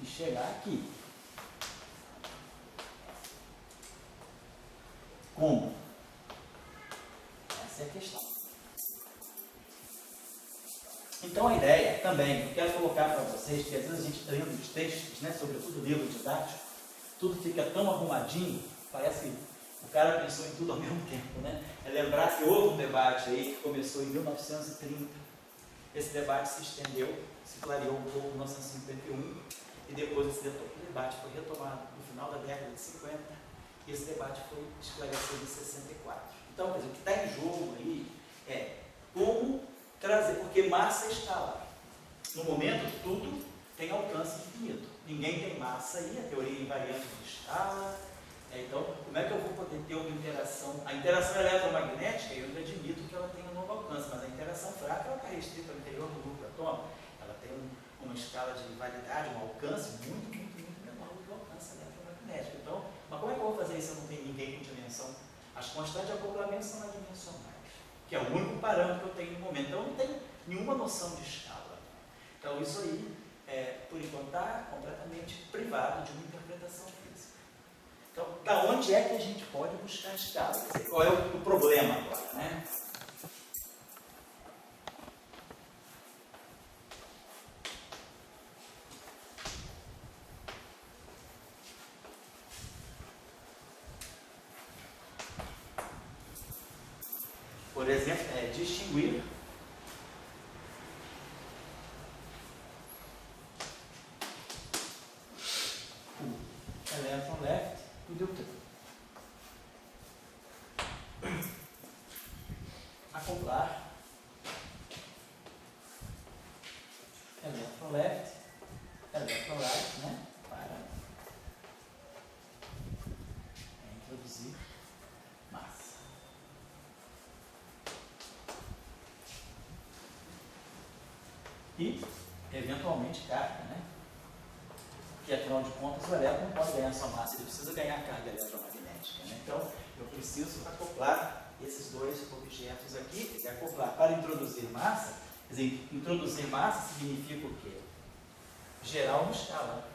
e chegar aqui. Como? Essa é a questão. Então a ideia também, eu quero colocar para vocês, que às vezes a gente lendo os textos, sobretudo livro didático, tudo fica tão arrumadinho, parece que o cara pensou em tudo ao mesmo tempo, É lembrar que houve um debate aí que começou em 1930, esse debate se estendeu, se clareou um pouco em 1951, e depois esse debate foi retomado no final da década de 50, e esse debate foi esclarecido em 64. Então, quer dizer, o que está em jogo aí é como trazer, porque massa é escalar. No momento, tudo tem alcance infinito. Ninguém tem massa aí, a teoria invariante de escala. Então, como é que eu vou poder ter uma interação? A interação eletromagnética, eu ainda admito que ela tem um novo alcance, mas a interação fraca ela está restrita ao interior do núcleo atômico. Ela tem uma escala de validade, um alcance muito menor do que o alcance eletromagnético. Então, mas como é que eu vou fazer isso se eu não tenho ninguém com dimensão? As constantes de acoplamento são adimensionais, que é o único parâmetro que eu tenho no momento. Então, eu não tenho nenhuma noção de escala. Então, isso aí, por enquanto, está completamente privado de uma interpretação física. Então, da onde é que a gente pode buscar a escala? Quer dizer, qual é o problema agora, Por exemplo, distinguir o elétron left e o deuterium. Acoplar elétron left, elétron right, para introduzir massa. E, eventualmente, carga, Porque, afinal de contas, o elétron não pode ganhar sua massa, ele precisa ganhar carga eletromagnética. Então, eu preciso acoplar esses dois objetos aqui, e acoplar para introduzir massa. Quer dizer, introduzir massa significa o quê? Gerar uma escala.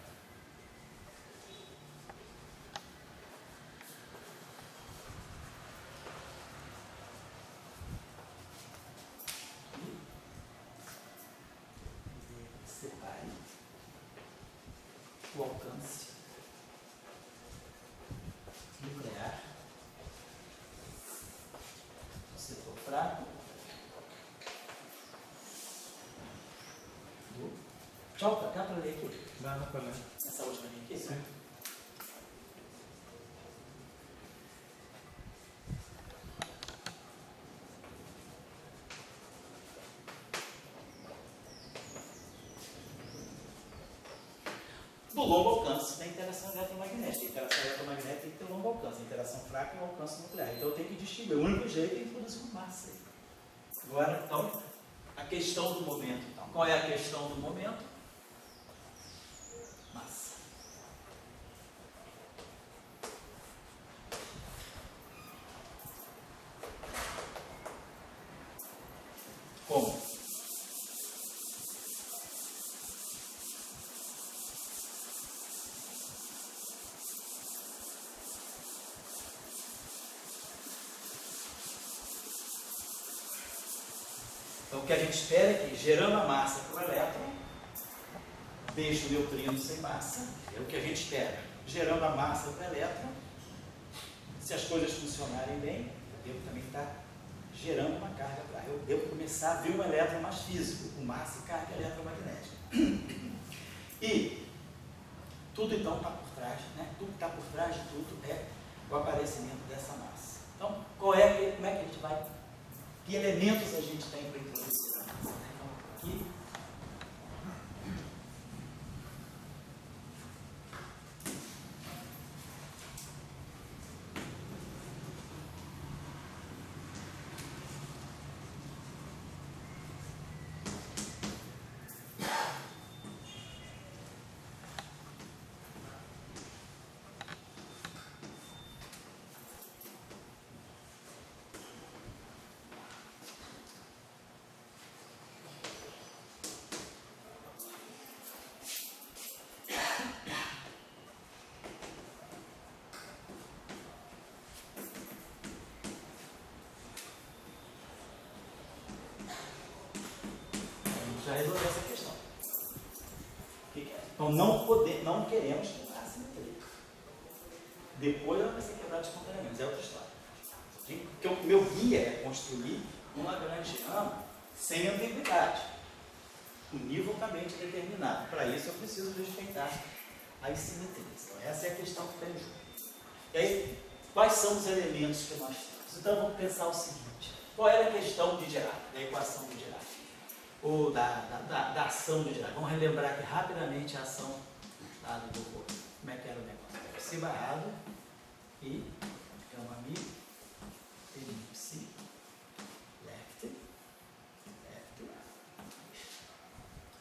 Separe o alcance nuclear Tchau, dá para ler aqui? Dá para ler. Essa última linha aqui? Sim. Do longo alcance da interação eletromagnética. A interação eletromagnética tem que ter longo alcance. A interação fraca é o alcance nuclear. Então eu tenho que distinguir. O único jeito é introduzir uma massa. Agora, então, a questão do momento. Então, qual é a questão do momento? Massa. Como? Então, o que a gente espera é que, gerando a massa para o elétron, deixe o neutrino sem massa. É o que a gente espera. Gerando a massa para o elétron, se as coisas funcionarem bem, eu devo também estar gerando uma carga para. Eu devo começar a ver um elétron mais físico, com massa e carga eletromagnética. E tudo então está por trás, né? Tudo que está por trás de tudo é o aparecimento dessa massa. Então, como é que a gente vai. Que elementos a gente tem para introduzir a massa? Então, aqui. Já resolveu essa questão. Então não queremos quebrar a simetria. Depois ela vai ser quebrada espontaneamente, é outra história. Porque o meu guia é construir um lagrangiano sem ambiguidade, univocamente determinado. Para isso eu preciso respeitar as simetrias. Então essa é a questão que tem junto. E aí, quais são os elementos que nós temos? Então vamos pensar o seguinte: qual era a questão de Dirac, da equação de Dirac? Ou da ação de Dirac. Vamos relembrar aqui rapidamente a ação do corpo. Como é que era o negócio? Psi barrado e gama mi, elipse, left,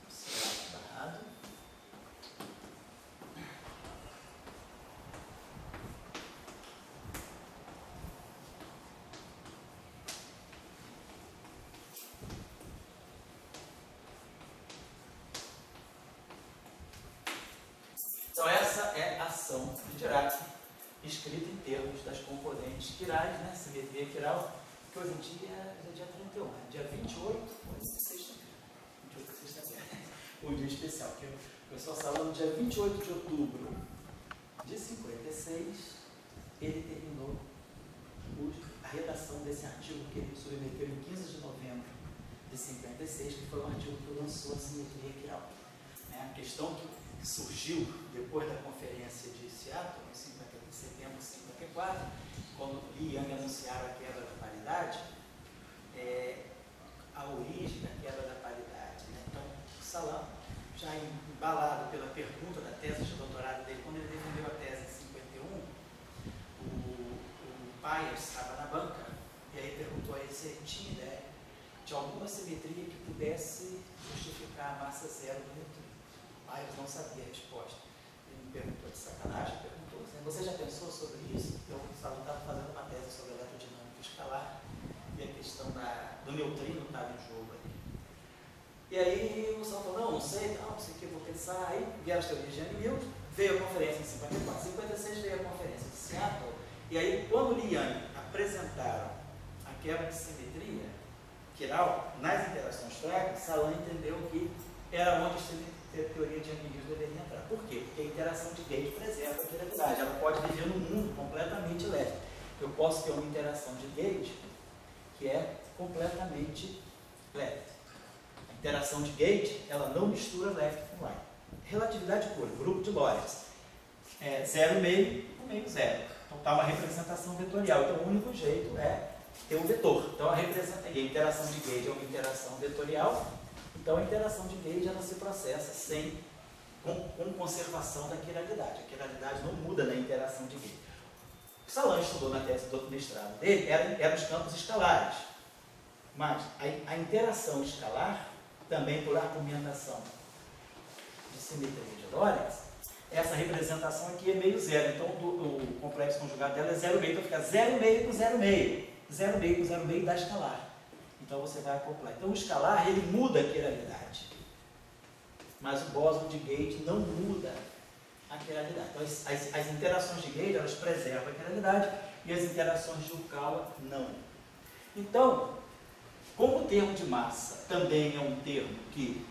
psi barrado, então essa é a ação de Dirac, escrita em termos das componentes quirais, né? Simetria quiral, que hoje em dia é dia 31, né? Dia 28, sexta-feira. 28 de sexta-feira. Um dia especial, que o pessoal falou no dia 28 de outubro de 56, ele terminou a redação desse artigo que ele submeteu em 15 de novembro de 56, que foi um artigo que lançou a simetria quiral. A questão que surgiu depois da conferência de Seattle, em setembro de 54, quando Li e Yang anunciaram a quebra da paridade, a origem da quebra da paridade. Né? Então, o Salam, já embalado pela pergunta da tese de doutorado dele, quando ele defendeu a tese em 51, o Payers estava na banca, e aí perguntou a ele se ele tinha ideia de alguma simetria que pudesse justificar a massa zero do neutrino. Payers não sabia a resposta. Ele me perguntou de sacanagem, perguntou assim: você já pensou sobre isso? Eu estava fazendo uma tese sobre eletrodinâmica escalar e a questão do neutrino estava em jogo ali. E aí o Salam falou: não sei o que, vou pensar. Aí vieram as teorias de Young, veio a conferência em 54, 56 veio a conferência de Seattle, e aí quando Li e Yang apresentaram a quebra de simetria quiral nas interações fracas, Salam entendeu que era onde a teoria de Young deveria entrar. Por quê? Porque a interação de gate preserva a quiralidade. Ela pode viver num mundo completamente elétrico. Eu posso ter uma interação de gate que é completamente elétrica. interação de gate, ela não mistura left com right. Relatividade pura, grupo de Lorentz. 0,5 com meio zero. Então está uma representação vetorial. Então o único jeito é ter um vetor. Então a interação de gauge é uma interação vetorial. Então a interação de gauge ela se processa com conservação da quiralidade. A quiralidade não muda na interação de gauge. O Salan estudou na tese do mestrado dele eram os campos escalares. Mas a interação escalar, também por argumentação de simetria de Lorentz, essa representação aqui é meio zero. Então o complexo conjugado dela é 0,5. Então fica 0,5 com 0,5. 0,5 com 0,5 dá escalar. Então você vai acoplar. Então o escalar ele muda a quiralidade. Mas o bóson de gauge não muda a quiralidade. Então as interações de gauge elas preservam a quiralidade e as interações de Yukawa não. Então, como o termo de massa também é um termo que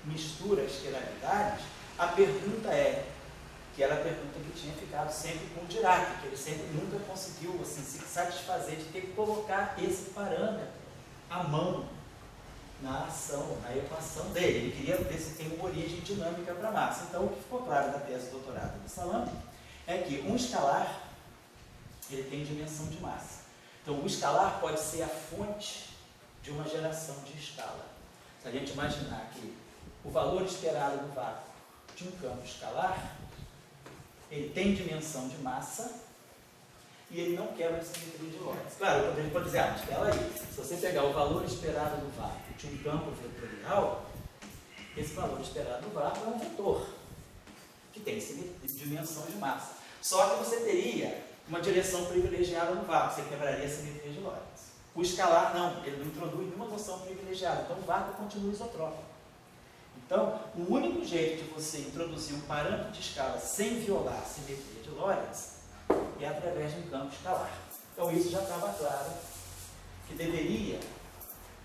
mistura as quiralidades, a pergunta que era a pergunta que tinha ficado sempre com o Dirac, que ele sempre nunca conseguiu assim, se satisfazer de ter que colocar esse parâmetro à mão na ação, na equação dele. Ele queria ver se tem uma origem dinâmica para a massa. Então, o que ficou claro da tese de doutorado do Salan é que um escalar ele tem dimensão de massa. Então, o escalar pode ser a fonte de uma geração de escala. Se a gente imaginar que o valor esperado do vácuo de um campo escalar, ele tem dimensão de massa e ele não quebra a simetria de Lorentz. Claro, eu poderia dizer, mas espera aí, se você pegar o valor esperado do vácuo de um campo vetorial, esse valor esperado do vácuo é um vetor, que tem dimensão de massa. Só que você teria uma direção privilegiada no vácuo, você quebraria a simetria de Lorentz. O escalar não, ele não introduz nenhuma noção privilegiada, então o vácuo continua isotrópico. Então, o único jeito de você introduzir um parâmetro de escala sem violar a simetria de Lorentz é através de um campo escalar. Então, isso já estava claro que deveria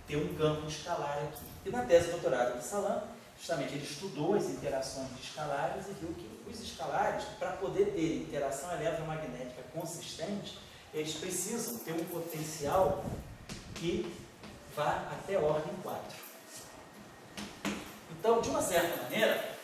ter um campo escalar aqui. E na tese de doutorado de Salan, justamente ele estudou as interações de escalares e viu que os escalares, para poder ter interação eletromagnética consistente, eles precisam ter um potencial que vá até ordem 4. Então, de uma certa maneira,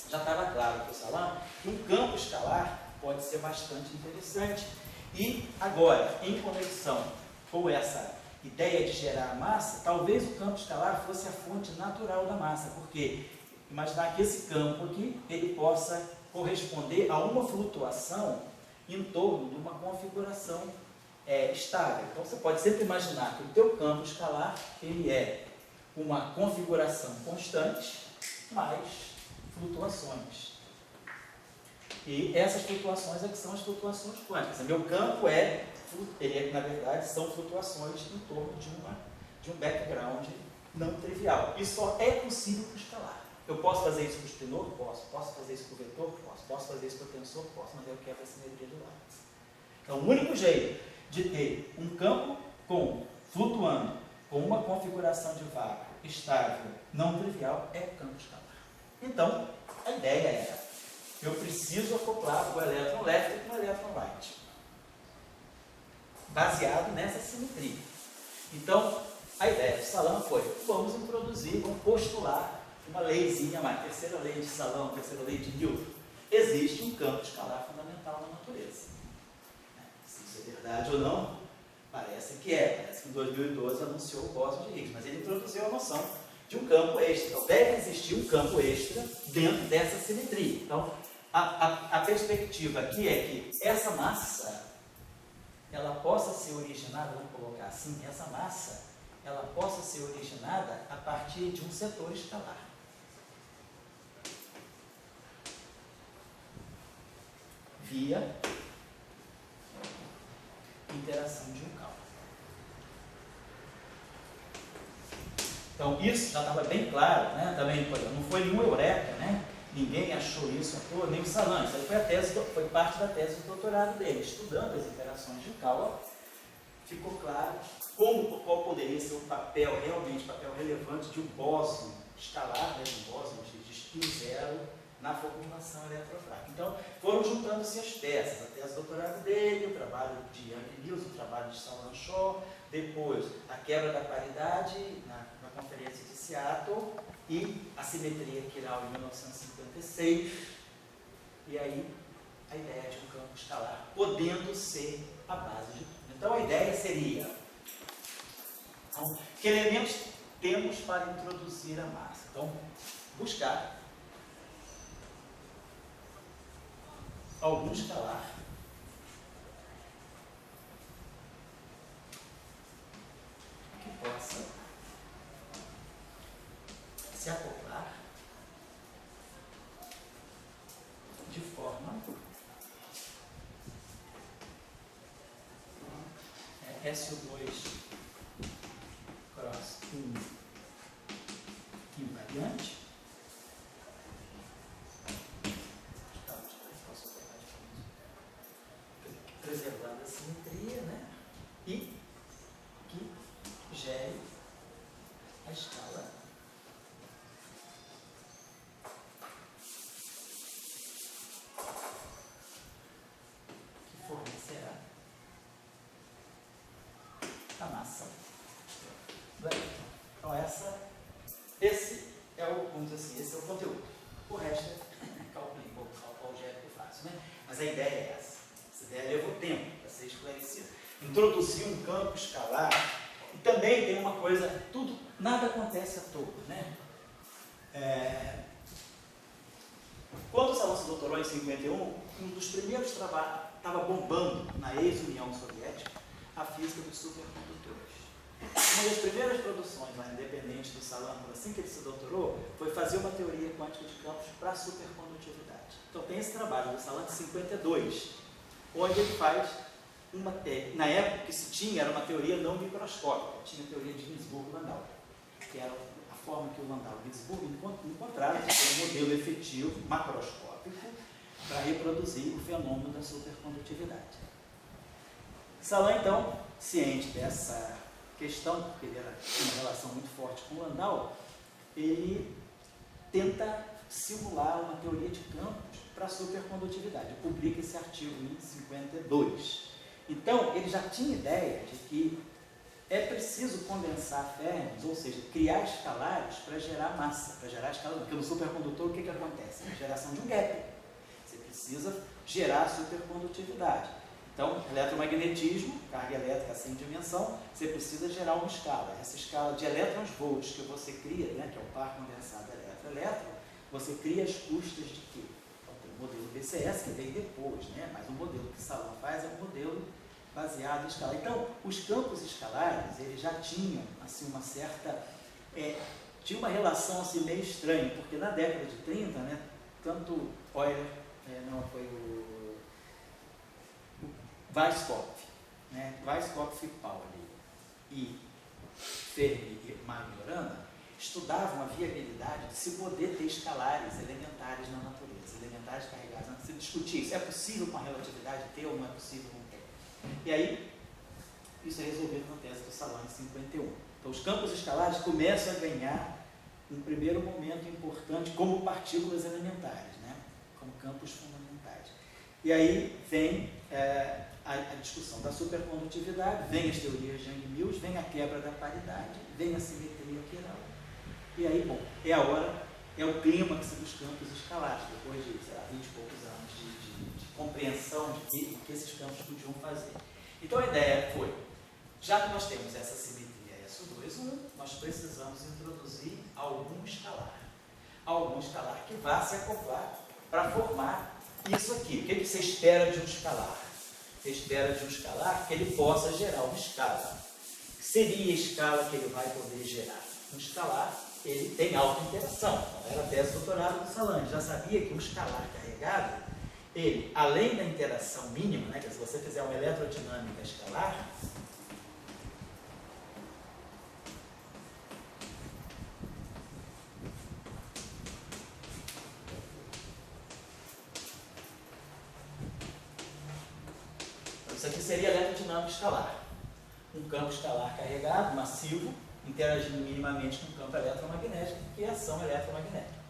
já estava claro para o Salan que um campo escalar pode ser bastante interessante. E agora, em conexão com essa ideia de gerar massa, talvez o campo escalar fosse a fonte natural da massa, porque imaginar que esse campo aqui ele possa corresponder a uma flutuação em torno de uma configuração estável. Então, você pode sempre imaginar que o teu campo escalar ele é uma configuração constante, mais flutuações. E essas flutuações é que são as flutuações quânticas. Meu campo na verdade, são flutuações em torno de um background não trivial. E só é possível com escalar. Eu posso fazer isso com o espinor? Posso fazer isso com o vetor? Posso fazer isso com o tensor? Posso, mas eu quero a simetria de Lorentz. Então, o único jeito de ter um campo flutuando com uma configuração de vácuo estável, não trivial, é campo escalar. Então, a ideia era, eu preciso acoplar o elétron left com o elétron right, baseado nessa simetria. Então, a ideia de Salan foi, vamos postular uma leizinha mais, terceira lei de Salan, terceira lei de Newton. Existe um campo escalar fundamental na natureza. Se isso é verdade ou não, parece que em 2012 anunciou o bóson de Higgs, mas ele introduziu a noção de um campo extra. Então, deve existir um campo extra dentro dessa simetria. Então, a perspectiva aqui é que essa massa, ela possa ser originada, vamos colocar assim, essa massa, ela possa ser originada a partir de um setor escalar. Via interação de um campo. Então, isso já estava bem claro, né? Também não foi nenhum eureka, né? Ninguém achou isso à toa, nem o Salan. Isso aí foi parte da tese de doutorado dele. Estudando as interações de Yukawa, ficou claro qual poderia ser o papel, realmente papel relevante de um bóson escalar, né? De um bóson de spin zero na formulação eletrofrágil. Então, foram juntando-se as peças, a tese de doutorado dele, o trabalho de Young Mills, o trabalho de Salan Shaw, depois a quebra da paridade na Conferência de Seattle, e a simetria quiral em 1956, e aí a ideia de um campo escalar podendo ser a base de tudo. Então a ideia seria, então, que elementos temos para introduzir a massa? Então, buscar algum escalar que possa se acoplar de forma SO2 cross 1 invariante. Preservando a simetria, né? E que gere a escala que fornecerá a massa do elétron. Então esse é o, vamos dizer assim, esse é o conteúdo. O resto é cálculo algébrico fácil, né? Mas a ideia é essa. Essa ideia levou tempo para ser esclarecida. Introduzir um campo escalar, e também tem uma coisa, nada acontece à toa, né? Quando o Salão se doutorou em 51, um dos primeiros trabalhos, estava bombando na ex-União Soviética, a física dos supercondutores. Uma das primeiras produções lá, independente do Salão, assim que ele se doutorou, foi fazer uma teoria quântica de campos para supercondutividade. Então tem esse trabalho do Salão de 52, onde ele faz uma na época que se tinha, era uma teoria não microscópica, tinha a teoria de Ginzburg-Landau, que era a forma que o Landau e Ginzburg encontraram de ter um modelo efetivo, macroscópico, para reproduzir o fenômeno da supercondutividade. Salão, então, ciente dessa questão, porque ele tinha uma relação muito forte com o Landau, ele tenta simular uma teoria de campos para a supercondutividade. Publica esse artigo em 52. Então, ele já tinha ideia de que é preciso condensar férmions, ou seja, criar escalares para gerar massa, para gerar escala. Porque no supercondutor, o que acontece? A geração de um gap. Você precisa gerar supercondutividade. Então, eletromagnetismo, carga elétrica sem dimensão, você precisa gerar uma escala. Essa escala de elétrons volts que você cria, né, que é o par condensado elétron-elétron, você cria as custas de quê? Então, tem o modelo BCS que veio depois, né, mas o modelo que o Salão faz é um modelo baseado em escala. Então, os campos escalares, eles já tinham assim, uma certa... tinha uma relação assim, meio estranha, porque na década de 30, né, tanto Euler, não foi o Weisskopf, né, Weisskopf e Pauli e Fermi e Majorana estudavam a viabilidade de se poder ter escalares elementares na natureza, elementares carregados na natureza. Se discutir isso, é possível com a relatividade ter ou não é possível não ter. E aí, isso é resolvido na tese do Salão em 51. Então, os campos escalares começam a ganhar um primeiro momento importante como partículas elementares, né, como campos fundamentais. E aí vem a discussão da supercondutividade, vem as teorias de Young-Mills, vem a quebra da paridade, vem a simetria quiral. E aí, bom, é a hora, é o clímax dos campos escalares, depois de, sei lá, 20 e poucos anos de compreensão de que esses campos podiam fazer. Então a ideia foi, já que nós temos essa simetria SO2, nós precisamos introduzir algum escalar que vá se acoplar para formar isso aqui. O que você espera de um escalar? Você espera de um escalar que ele possa gerar uma escala. Que seria a escala que ele vai poder gerar? Um escalar, ele tem alta interação. Então, era a tese de doutorado do Salão. Já sabia que um escalar carregado, ele, além da interação mínima, né, que se você fizer uma eletrodinâmica escalar, isso aqui seria eletrodinâmica escalar. Um campo escalar carregado, massivo, interagindo minimamente com o campo eletromagnético, que é ação eletromagnética.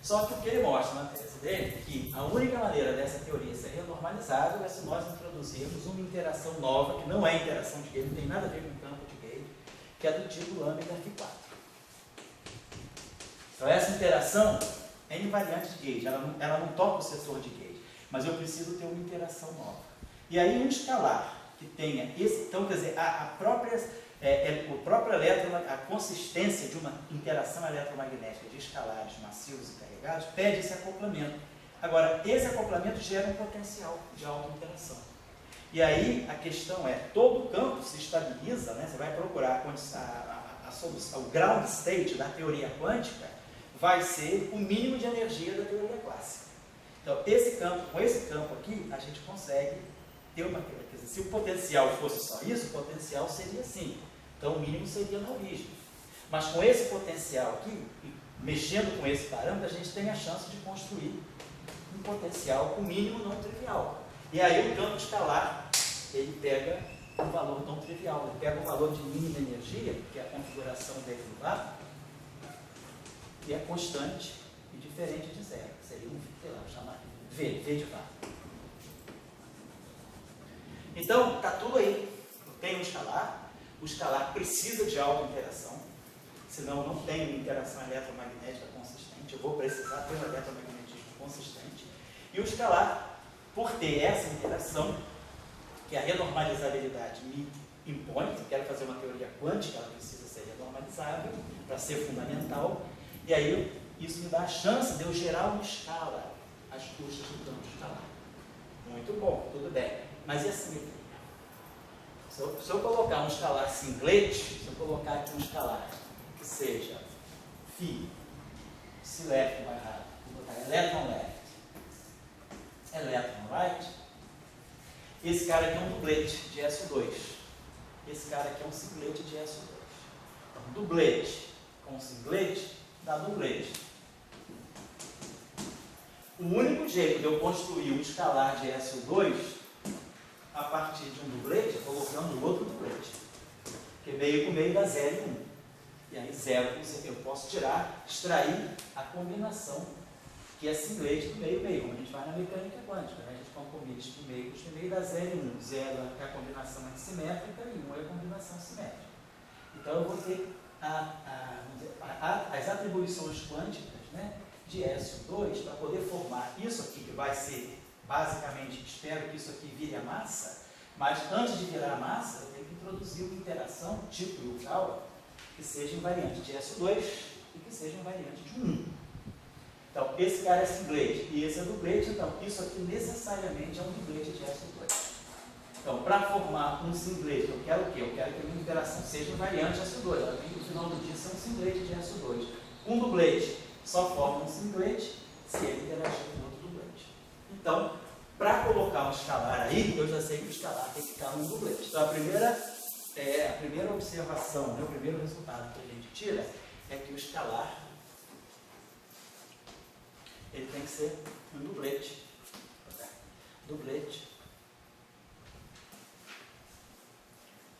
Só que o que ele mostra na tese dele é que a única maneira dessa teoria ser renormalizada é se nós introduzirmos uma interação nova, que não é interação de Gale, não tem nada a ver com o campo de Gale, que é do tipo lambda F4. Então essa interação é invariante de gauge, ela não toca o setor de gauge, mas eu preciso ter uma interação nova. E aí um escalar que tenha esse, então quer dizer, a consistência de uma interação eletromagnética de escalares massivos e carregados pede esse acoplamento. Agora, esse acoplamento gera um potencial de autointeração. E aí a questão é, todo o campo se estabiliza, né? Você vai procurar a solução, o ground state da teoria quântica vai ser o mínimo de energia da teoria clássica. Então, com esse campo aqui, a gente consegue ter uma teoria. Quer dizer, se o potencial fosse só isso, o potencial seria assim. Então, o mínimo seria na origem. Mas com esse potencial aqui, mexendo com esse parâmetro, a gente tem a chance de construir um potencial com mínimo não trivial. E aí o campo escalar, ele pega um valor não trivial, ele pega um valor de mínima energia, que é a configuração dele no vácuo, e é constante e diferente de zero. Seria sei lá, chamar V de vácuo. Então, está tudo aí. Tem um escalar, o escalar precisa de autointeração, senão eu não tenho uma interação eletromagnética consistente, eu vou precisar ter um eletromagnetismo consistente. E o escalar, por ter essa interação, que a renormalizabilidade me impõe, se eu quero fazer uma teoria quântica, ela precisa ser renormalizável para ser fundamental, e aí isso me dá a chance de eu gerar uma escala às custas do campo escalar. Muito bom, tudo bem. Mas e a simetria? Se eu colocar um escalar singlet, se eu colocar aqui um escalar que seja φ, se left vai errado, vou botar electron left, electron right, esse cara aqui é um dublete de SO2. Esse cara aqui é um singlete de SO2. Então, dublete com singlete dá dublete. O único jeito de eu construir um escalar de SO2 a partir de um dublete é colocando outro dublete. Porque meio com meio dá 0 e 1. E aí 0 eu posso extrair a combinação que é singlete do meio-meio, como a gente faz na mecânica quântica, né? A gente compõe de meio dá 0 e 1. 0 é a combinação antissimétrica e 1 é a combinação simétrica. Então eu vou ter as atribuições quânticas, né, de SO2 para poder formar isso aqui, que vai ser, basicamente, espero que isso aqui vire a massa, mas antes de virar a massa, eu tenho que introduzir uma interação tipo Yukawa, que seja invariante de SO2 e que seja invariante de 1. Então, esse cara é singlete e esse é dublete, então isso aqui necessariamente é um dublete de SO2. Então, para formar um singlete, eu quero o quê? Eu quero que a minha interação seja invariante de SO2. Ela tem que, no final do dia, ser um singlete de SO2. Um dublete só forma um singlete se ele interagir com outro dublete. Então, para colocar um escalar aí, eu já sei que o escalar tem que ficar num dublete. Então, a primeira observação, né, o primeiro resultado que a gente tira é que o escalar ele tem que ser um dublete. Dublete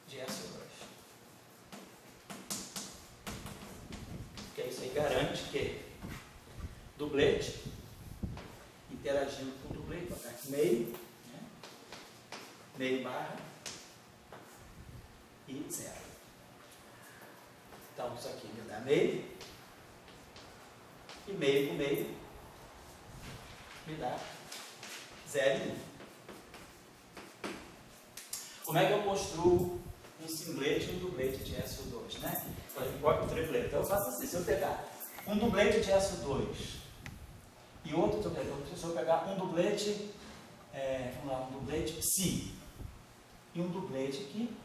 de SO2. Porque isso aí garante que dublete interagindo com dublete, meio, né? Meio barra e 0. Então isso aqui me dá meio, e meio com meio me dá 0 e 1. Como é que eu construo um singlete e um dublete de SO2, né? Igual que o triplete. Então eu faço assim, se eu pegar um dublete de SO2 e outro, se eu pegar um dublete, vamos lá, um dublete psi e um dublete aqui,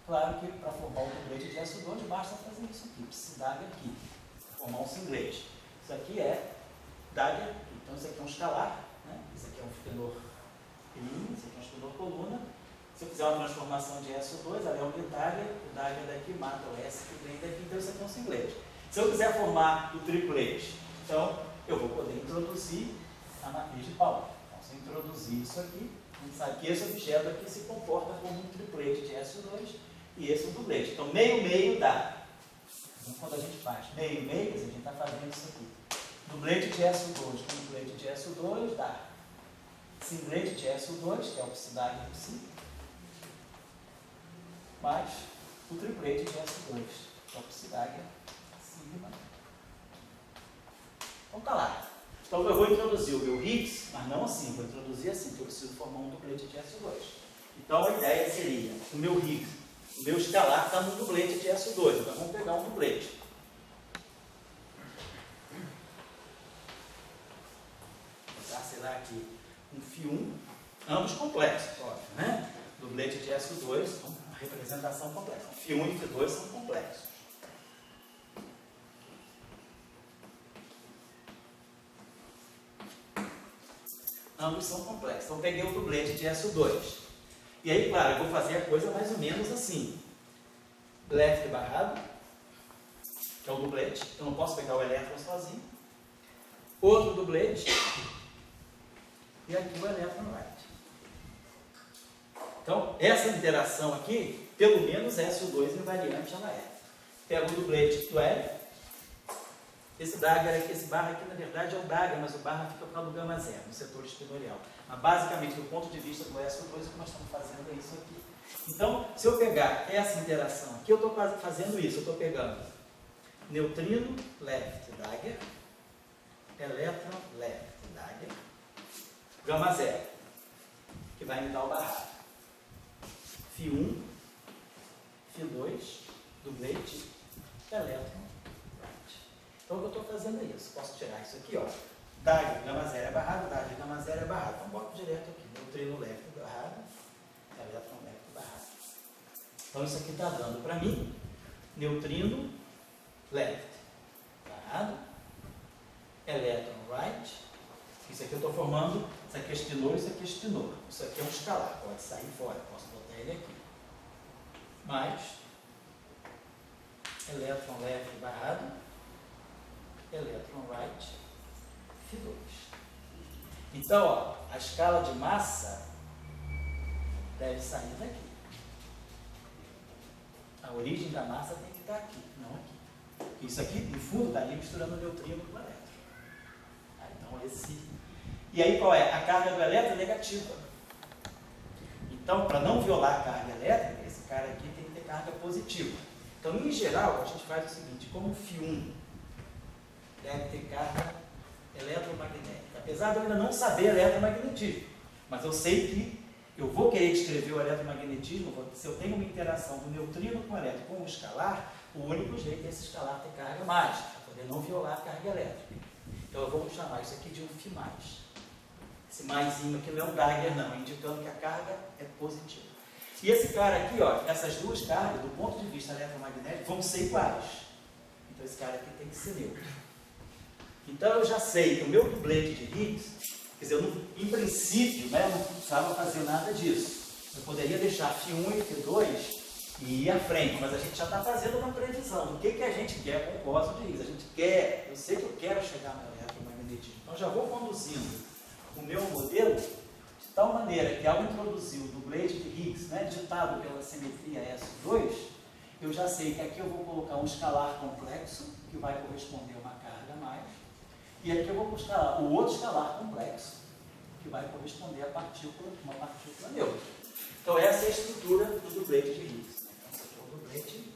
claro que para formar um dublete de SO2 basta fazer isso aqui, psi dagger aqui, formar um singlete. Isso aqui é dagger, então isso aqui é um escalar, né? Isso aqui é um tenor linha, isso aqui é um tenor coluna. Se eu fizer uma transformação de SO2, ela é um dagger, o dagger daqui mata o S que vem daqui, então isso aqui é um singlete. Se eu quiser formar o triplete, então eu vou poder introduzir a matriz de Pauli. Então, se eu introduzir isso aqui, a gente sabe que esse objeto aqui se comporta como um triplete de SO2 e esse é um dublete. Então, meio dá. Então, quando a gente faz meio, a gente está fazendo isso aqui. Dublete de SO2 com dublete de SO2 dá singlete de SO2, que é o psi dagger psi, mais o triplete de SO2, que é o psi dagger sigma Então eu vou introduzir o meu Higgs, mas não assim, vou introduzir assim, que eu preciso formar um duplete de SO2. Então a ideia seria, o meu Higgs, o meu escalar está no duplete de SO2, então vamos pegar um duplete. Vou botar, sei lá, aqui um φ1, ambos complexos, óbvio, né? Duplete de SO2, uma representação complexa. φ1 e φ2 são complexos. Ambos são complexos. Então, peguei o duplete de SO2. E aí, claro, eu vou fazer a coisa mais ou menos assim. Left barrado, que é o duplete. Eu não posso pegar o elétron sozinho. Outro duplete. E aqui o elétron right. Então, essa interação aqui, pelo menos SO2 invariante ela é. Pego o duplete do L. Esse Dagger aqui, esse barra aqui, na verdade, é o Dagger, mas o barra fica para o gama zero, no setor espinorial. Mas, basicamente, do ponto de vista do SO2, o que nós estamos fazendo é isso aqui. Então, se eu pegar essa interação aqui, eu estou fazendo isso. Eu estou pegando neutrino, left, Dagger, elétron, left, Dagger, gama zero, que vai me dar o barrado. φ1, φ2, duplete, elétron. Então, o que eu estou fazendo é isso. Posso tirar isso aqui, ó. Dagger, gama zero é barrado, Dagger, gama zero é barrado. Então, boto direto aqui. Neutrino left barrado, elétron left barrado. Então, isso aqui está dando para mim neutrino left barrado, elétron right. Isso aqui eu estou formando, isso aqui é estinor, isso aqui é estinor. Isso aqui é um escalar, pode sair fora, posso botar ele aqui. Mais elétron left barrado, elétron right, φ2. Então, ó, a escala de massa deve sair daqui. A origem da massa tem que estar aqui, não aqui. Isso aqui, no fundo, está ali misturando o neutrino com o elétron. Então, esse... E aí, qual é? A carga do elétron é negativa. Então, para não violar a carga elétrica, esse cara aqui tem que ter carga positiva. Então, em geral, a gente faz o seguinte, como φ1 deve ter carga eletromagnética. Apesar de eu ainda não saber eletromagnetismo, mas eu sei que eu vou querer descrever o eletromagnetismo, se eu tenho uma interação do neutrino com o elétron com o escalar, o único jeito é esse escalar ter carga mágica, para poder não violar a carga elétrica. Então eu vou chamar isso aqui de um φ+. Esse maisinho aqui não é um Dagger não, indicando que a carga é positiva. E esse cara aqui, ó, essas duas cargas, do ponto de vista eletromagnético, vão ser iguais. Então esse cara aqui tem que ser neutro. Então eu já sei que o meu duplete de Higgs, quer dizer, em princípio, né, eu não precisava fazer nada disso. Eu poderia deixar φ1 e φ2 e ir à frente, mas a gente já está fazendo uma previsão do que a gente quer com o cosmos de Higgs. A gente quer, eu sei que eu quero chegar no eletromagnetismo. Então já vou conduzindo o meu modelo de tal maneira que ao introduzir o duplete de Higgs, né, ditado pela simetria S2, eu já sei que aqui eu vou colocar um escalar complexo, que vai corresponder a uma carga mais, e aqui eu vou buscar o outro escalar complexo, que vai corresponder a uma partícula neutra. Então essa é a estrutura do duplete de Higgs. Então esse aqui é o duplete.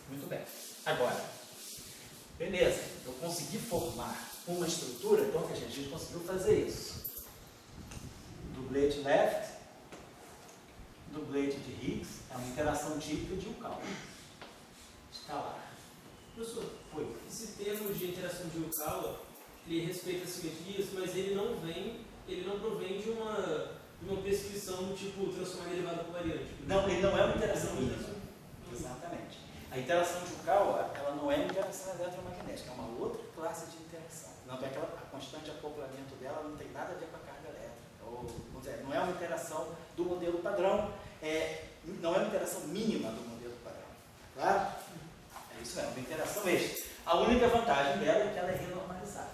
Muito bem. Agora, beleza, eu consegui formar uma estrutura, então a gente conseguiu fazer isso. Duplete left, duplete de Higgs, é uma interação típica de um cálculo escalar. Professor, esse termo de interação de Yukawa, ele respeita as simetrias, mas ele não provém de uma prescrição do tipo transformar derivada por variante. Não, ele não é uma interação mínima. Exatamente. A interação de Yukawa, ela não é uma interação eletromagnética, é uma outra classe de interação. Não é aquela, a constante de acoplamento dela não tem nada a ver com a carga elétrica. Ou, não é uma interação do modelo padrão, não é uma interação mínima do modelo padrão. Claro? É isso, é uma interação extra. A única vantagem dela é que ela é renormalizável.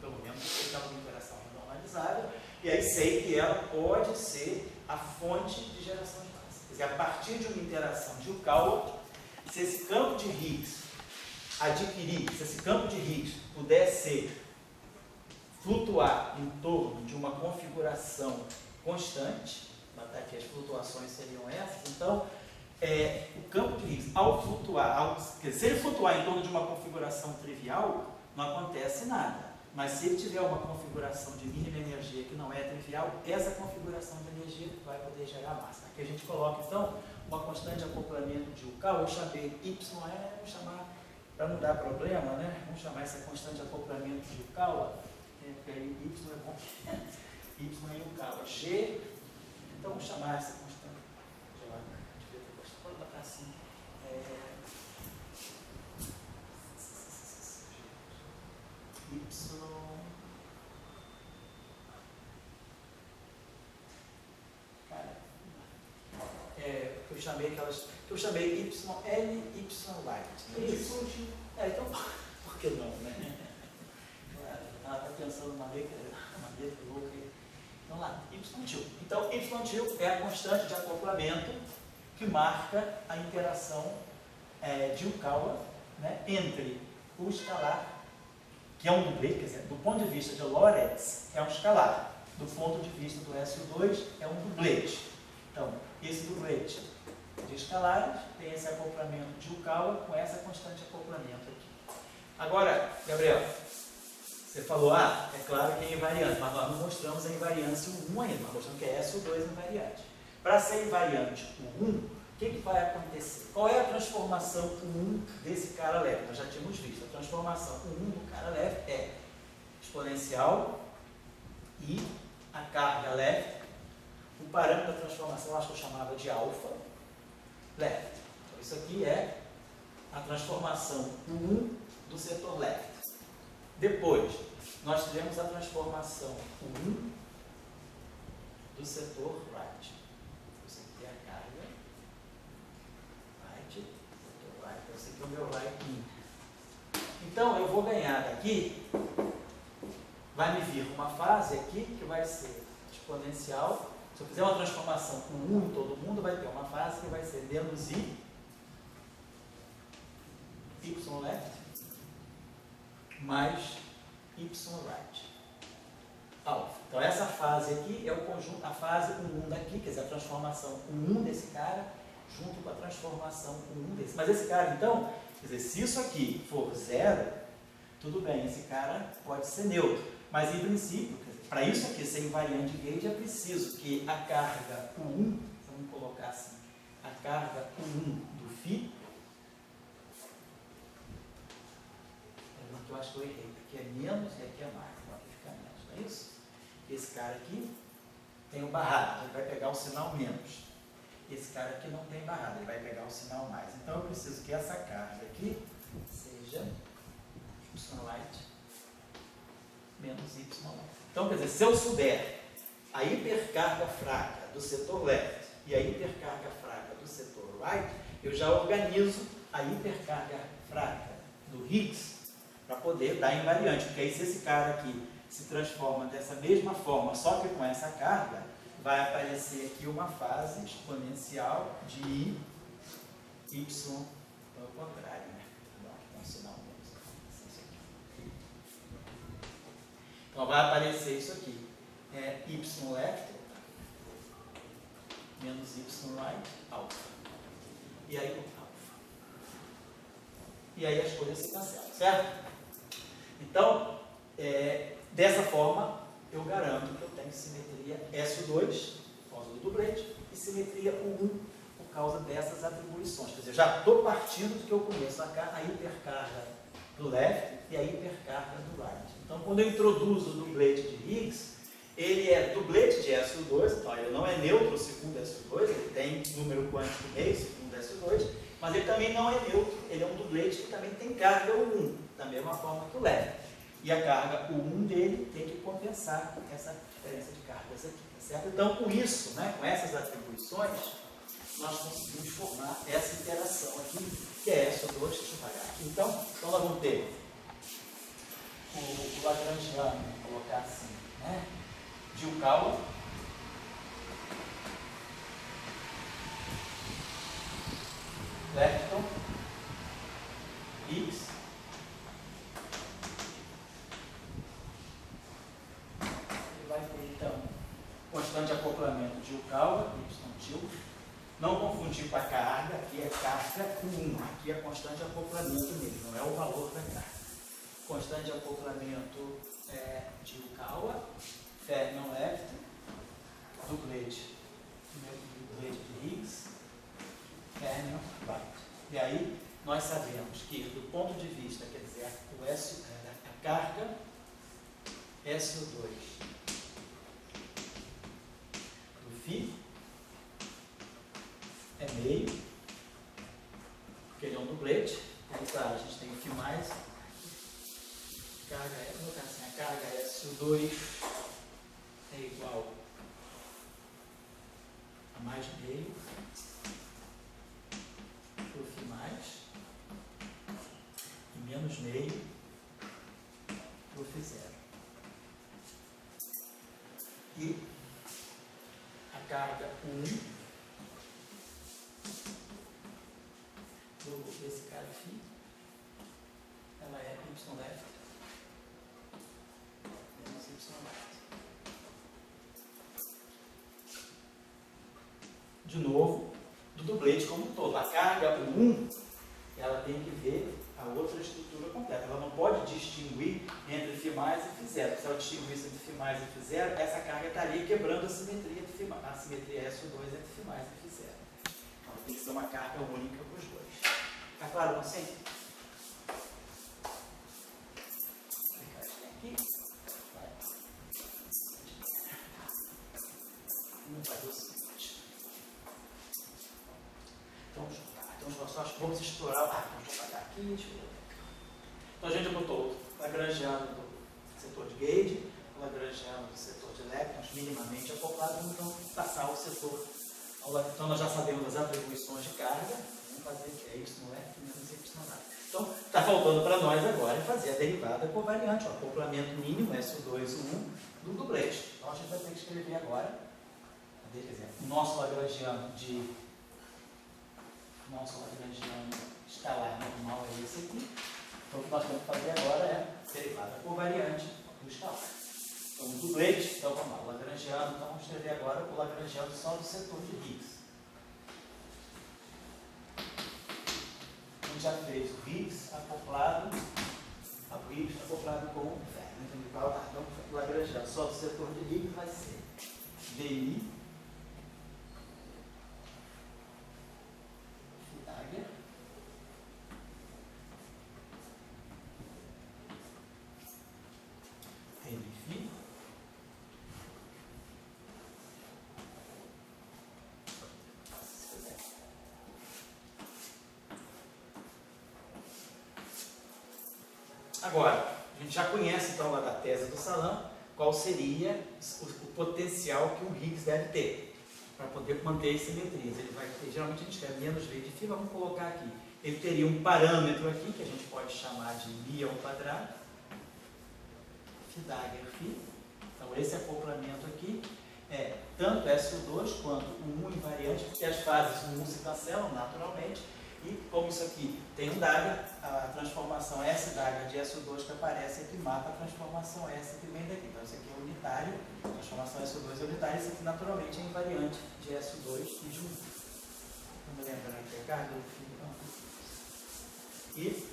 Pelo menos eu sei que ela é uma interação renormalizável, e aí sei que ela pode ser a fonte de geração de massa. Quer dizer, a partir de uma interação de Yukawa, se esse campo de Higgs se esse campo de Higgs pudesse flutuar em torno de uma configuração constante, botar aqui, as flutuações seriam essas. Então, o campo de Higgs, ao flutuar, se ele flutuar em torno de uma configuração trivial, não acontece nada. Mas se ele tiver uma configuração de mínima energia que não é trivial, essa configuração de energia vai poder gerar massa. Aqui a gente coloca, então, uma constante de acoplamento de Yukawa, eu chamei YE, vamos chamar, para não dar problema, né? Vamos chamar essa constante de acoplamento de Yukawa, porque aí Y é bom, Y é Yukawa, G, então vamos chamar essa constante, vou botar assim, Y, eu chamei YL, Y light. Então, por que não, né? Ela está pensando uma letra louca aí. Então lá, Y2. Então, Y2 é a constante de acoplamento que marca a interação de Yukawa, né, entre o escalar, que é um dublê, quer dizer, do ponto de vista de Lorentz, é um escalar. Do ponto de vista do SU2, é um dublete. Então, esse dublete de escalares tem esse acoplamento de Yukawa com essa constante de acoplamento aqui. Agora, Gabriel, você falou, é claro que é invariante, mas nós não mostramos a invariância o 1 ainda, nós mostramos que é SU2 invariante. Para ser invariante o 1, o que vai acontecer? Qual é a transformação U1 desse cara leve? Nós já tínhamos visto, a transformação U1 do cara leve é exponencial e a carga leve. O parâmetro da transformação, acho que eu chamava de alfa leve. Então, isso aqui é a transformação U1 do setor leve. Depois, nós tivemos a transformação U1 do setor right. Isso aqui é a carga right, setor right. Esse aqui é o meu right in. Então, eu vou ganhar daqui, vai me vir uma fase aqui que vai ser exponencial. Se eu fizer uma transformação com 1 em todo mundo, vai ter uma fase que vai ser menos I, Y left, mais Y right, alfa. Então, essa fase aqui é o conjunto, a fase 1 daqui, quer dizer, a transformação 1 desse cara, junto com a transformação 1 desse. Mas esse cara, então, quer dizer, se isso aqui for zero, tudo bem, esse cara pode ser neutro. Mas, em princípio, para isso aqui ser invariante de gauge, é preciso que a carga U1, vamos colocar assim, a carga U1 do φ, eu acho que eu errei, aqui é menos e aqui é mais, então aqui fica menos, não é isso? Esse cara aqui tem o barrado, ele vai pegar o sinal menos. Esse cara aqui não tem barrado, ele vai pegar o sinal mais. Então eu preciso que essa carga aqui seja Y light menos Y light. Então, quer dizer, se eu souber a hipercarga fraca do setor left e a hipercarga fraca do setor right, eu já organizo a hipercarga fraca do Higgs para poder dar invariante. Porque aí, se esse cara aqui se transforma dessa mesma forma, só que com essa carga, vai aparecer aqui uma fase exponencial de I, Y, ao contrário, né? Não, sinal menos. Então, vai aparecer isso aqui. Y left menos Y right, alfa. E aí, alfa. E aí as coisas se cancelam, certo? Então, dessa forma, eu garanto que eu tenho simetria SU2, por causa do dublete, e simetria U1, por causa dessas atribuições. Quer dizer, já estou partindo do que eu conheço, a hipercarga do left e a hipercarga do right. Então, quando eu introduzo o dublete de Higgs, ele é dublete de SU2, então ele não é neutro segundo SU2, ele tem número quântico meio segundo SU2, mas ele também não é neutro, ele é um dublete que também tem carga U1, da mesma forma que o left. E a carga U1 dele tem que compensar essa diferença de cargas aqui, tá certo? Então, com isso, né, com essas atribuições, nós conseguimos formar essa interação aqui, que é SO2, deixa eu pagar aqui. Então nós vamos ter o Lagrangiano, vamos colocar assim, né, de Yukawa, lepton, Higgs, vai ter então constante de acoplamento de Yukawa, Y tilde. Não confundir com a carga, aqui é carga 1, aqui é constante de acoplamento mesmo, não é o valor da carga. Constante de acoplamento de Yukawa, fermion left, dublete de Higgs, fermion right. E aí nós sabemos que, do ponto de vista, quer dizer, a carga SO2 do φ é meio, porque ele é um dublete. Aí, claro, a gente tem o φ mais, a carga SO2 é igual a mais meio do φ mais e menos meio do φ zero. E a carga 1 desse cara aqui, ela é y left menos y right. De novo, do dublete como um todo. A carga 1, ela tem que ver a outra estrutura completa. Ela não pode distinguir entre φ mais e φ zero. Se ela distinguisse entre φ mais e φ zero, essa carga estaria quebrando a simetria de φ mais. A simetria SO2 entre φ mais e φ zero. Então tem que ser uma carga única para os dois. Está claro, não sei? Aqui. Vamos fazer o seguinte. Vamos explorar. Vamos apagar aqui. Deixa eu ver. Então a gente botou o Lagrangiano do setor de gauge, o Lagrangiano do setor de elétrons minimamente acoplados, então passar o setor. Então nós já sabemos as atribuições de carga. Vamos fazer que é isso, não é? Menos y nada. Então, está faltando para nós agora fazer a derivada covariante, o acoplamento mínimo SO2, 1 do dublete. Então, a gente vai ter que escrever agora, quer dizer, o nosso Lagrangiano escalar normal é esse aqui. Então, o que nós temos que fazer agora é derivada covariante do escalar. Então, o dublete, então vamos lá, o Lagrangiano, então vamos escrever agora o Lagrangiano só do setor de Higgs. Já fez o Higgs acoplado com o ferro. Então, o Lagrangiano só do setor de Higgs vai ser VI Pythagoras Remifi Agora, a gente já conhece então lá da tese do Salam qual seria o potencial que um Higgs deve ter para poder manter as simetrias. Ele vai ter, geralmente a gente quer menos V de φ, vamos colocar aqui. Ele teria um parâmetro aqui que a gente pode chamar de μ ao quadrado, Pythagoras φ. Então esse acoplamento aqui é tanto SO2 quanto o 1 invariante, porque as fases do 1 se cancelam naturalmente. E como isso aqui tem um dagger, a transformação S dagger de SO2 que aparece aqui mata a transformação S que vem daqui. Então isso aqui é unitário, a transformação SO2 é unitária, isso aqui naturalmente é invariante de SO2 e de 1. Vamos lembrar aqui a carga do fio. E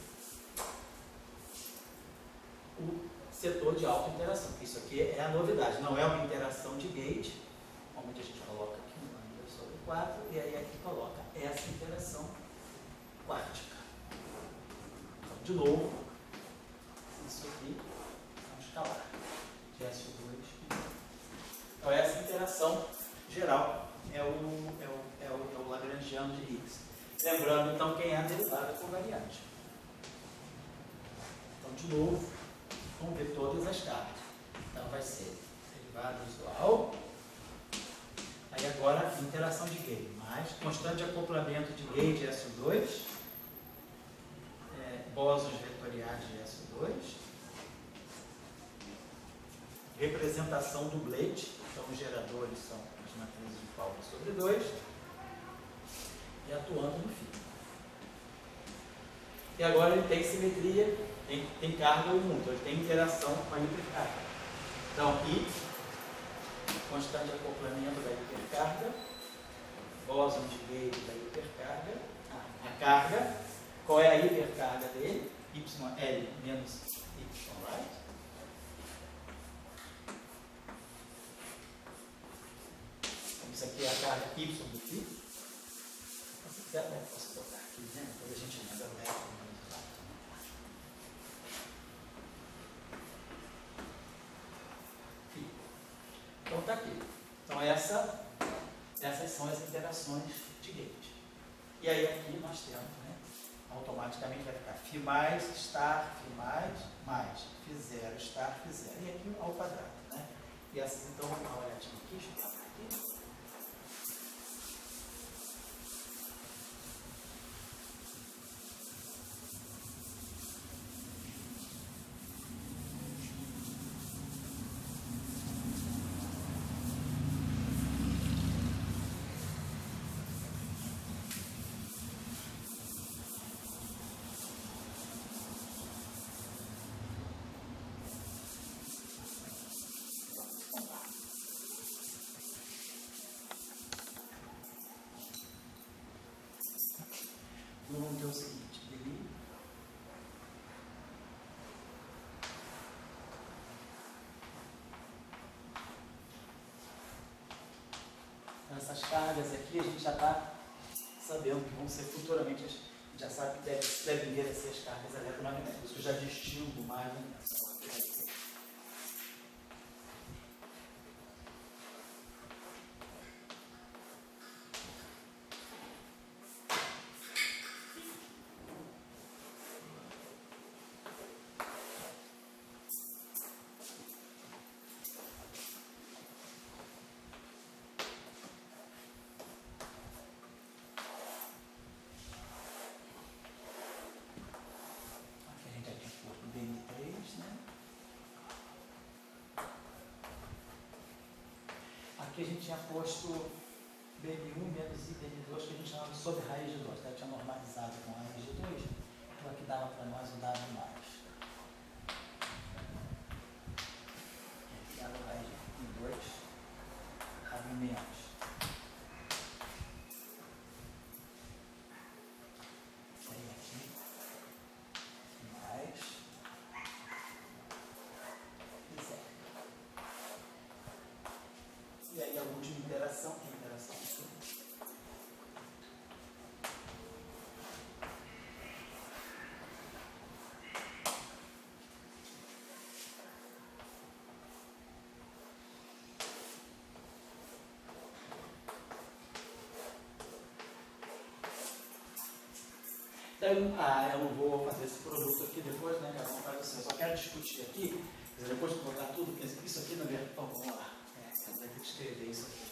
o setor de alta interação. Isso aqui é a novidade, não é uma interação de gauge, onde a gente coloca aqui 1 sobre 4, e aí aqui coloca essa interação quântica. Então, de novo, isso aqui é um escalar de SO2. Então, essa interação geral é o Lagrangiano de Higgs. Lembrando, então, quem é a derivada covariante. Então, de novo, vamos ver todas as cargas. Então, vai ser derivada usual. Aí, agora, interação de gauge. Mais constante de acoplamento de gauge SO2. Bósons vetoriais de SO2, representação dublete, então os geradores são as matrizes de Paulo sobre 2, e atuando no fio. E agora ele tem simetria, tem carga ou então ele tem interação com a hipercarga. Então, I constante de acoplamento da hipercarga, bóson de Gauge da hipercarga, a carga, qual é a hipercarga dele? YL menos Y right. Isso aqui é a carga Y do φ. Se quiser, eu posso botar aqui, né? Depois a gente lembra o F. Então está aqui. Então essas são as interações de Gauge. E aí aqui nós temos, né? Automaticamente vai ficar φ mais, estar, φ mais, φ0, estar, φ0. E aqui ao quadrado, né? E essas, então, vamos dar uma olhadinha aqui, deixa eu botar aqui. Então vamos ter o seguinte, essas cargas aqui a gente já está sabendo que vão ser futuramente, a gente já sabe que devem vir a ser as cargas eletromagnéticas, isso eu já distingo mais ou menos. Aqui a gente tinha posto BN1 menos I BN2, que a gente chamava de sob raiz de 2, né? Tinha normalizado com a raiz de 2, então aqui dava para nós um dado mais. Aqui dava raiz de 2, dava menos. Aí aqui, mais. E aí a última interação, que é a interação aqui. Então, eu não vou fazer esse produto aqui depois, né? Cada um faz assim. Eu só quero discutir aqui, depois de botar tudo, porque isso aqui na verdade. Então, vamos lá. Você vai ter que escrever isso aqui.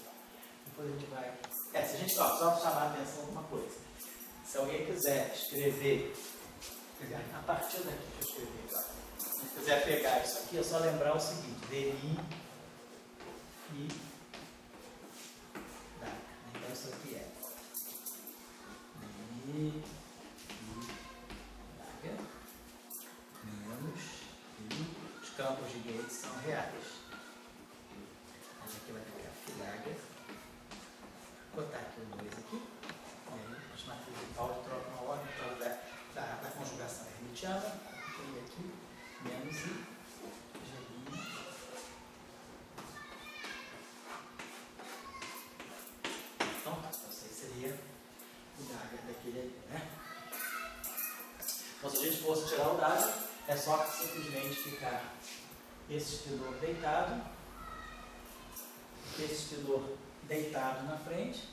Depois a gente vai. Se a gente só chamar a atenção de uma coisa. Se alguém quiser escrever, a partir daqui que eu escrevi agora, se quiser pegar isso aqui, é só lembrar o seguinte: DI e DAC. Então isso aqui é DI e DAC menos I. Os campos de Gauge são reais. Aqui vai ficar filaga. Vou botar aqui o 2 aqui. E aí, as matrizes de Pauli trocam a ordem da conjugação hermitiana. E aqui, menos I, G'. Então, para vocês seria o Dagger daquele ali, né? Então, se a gente fosse tirar o Dagger, é só simplesmente ficar esse espidor deitado. Esse espidor deitado na frente,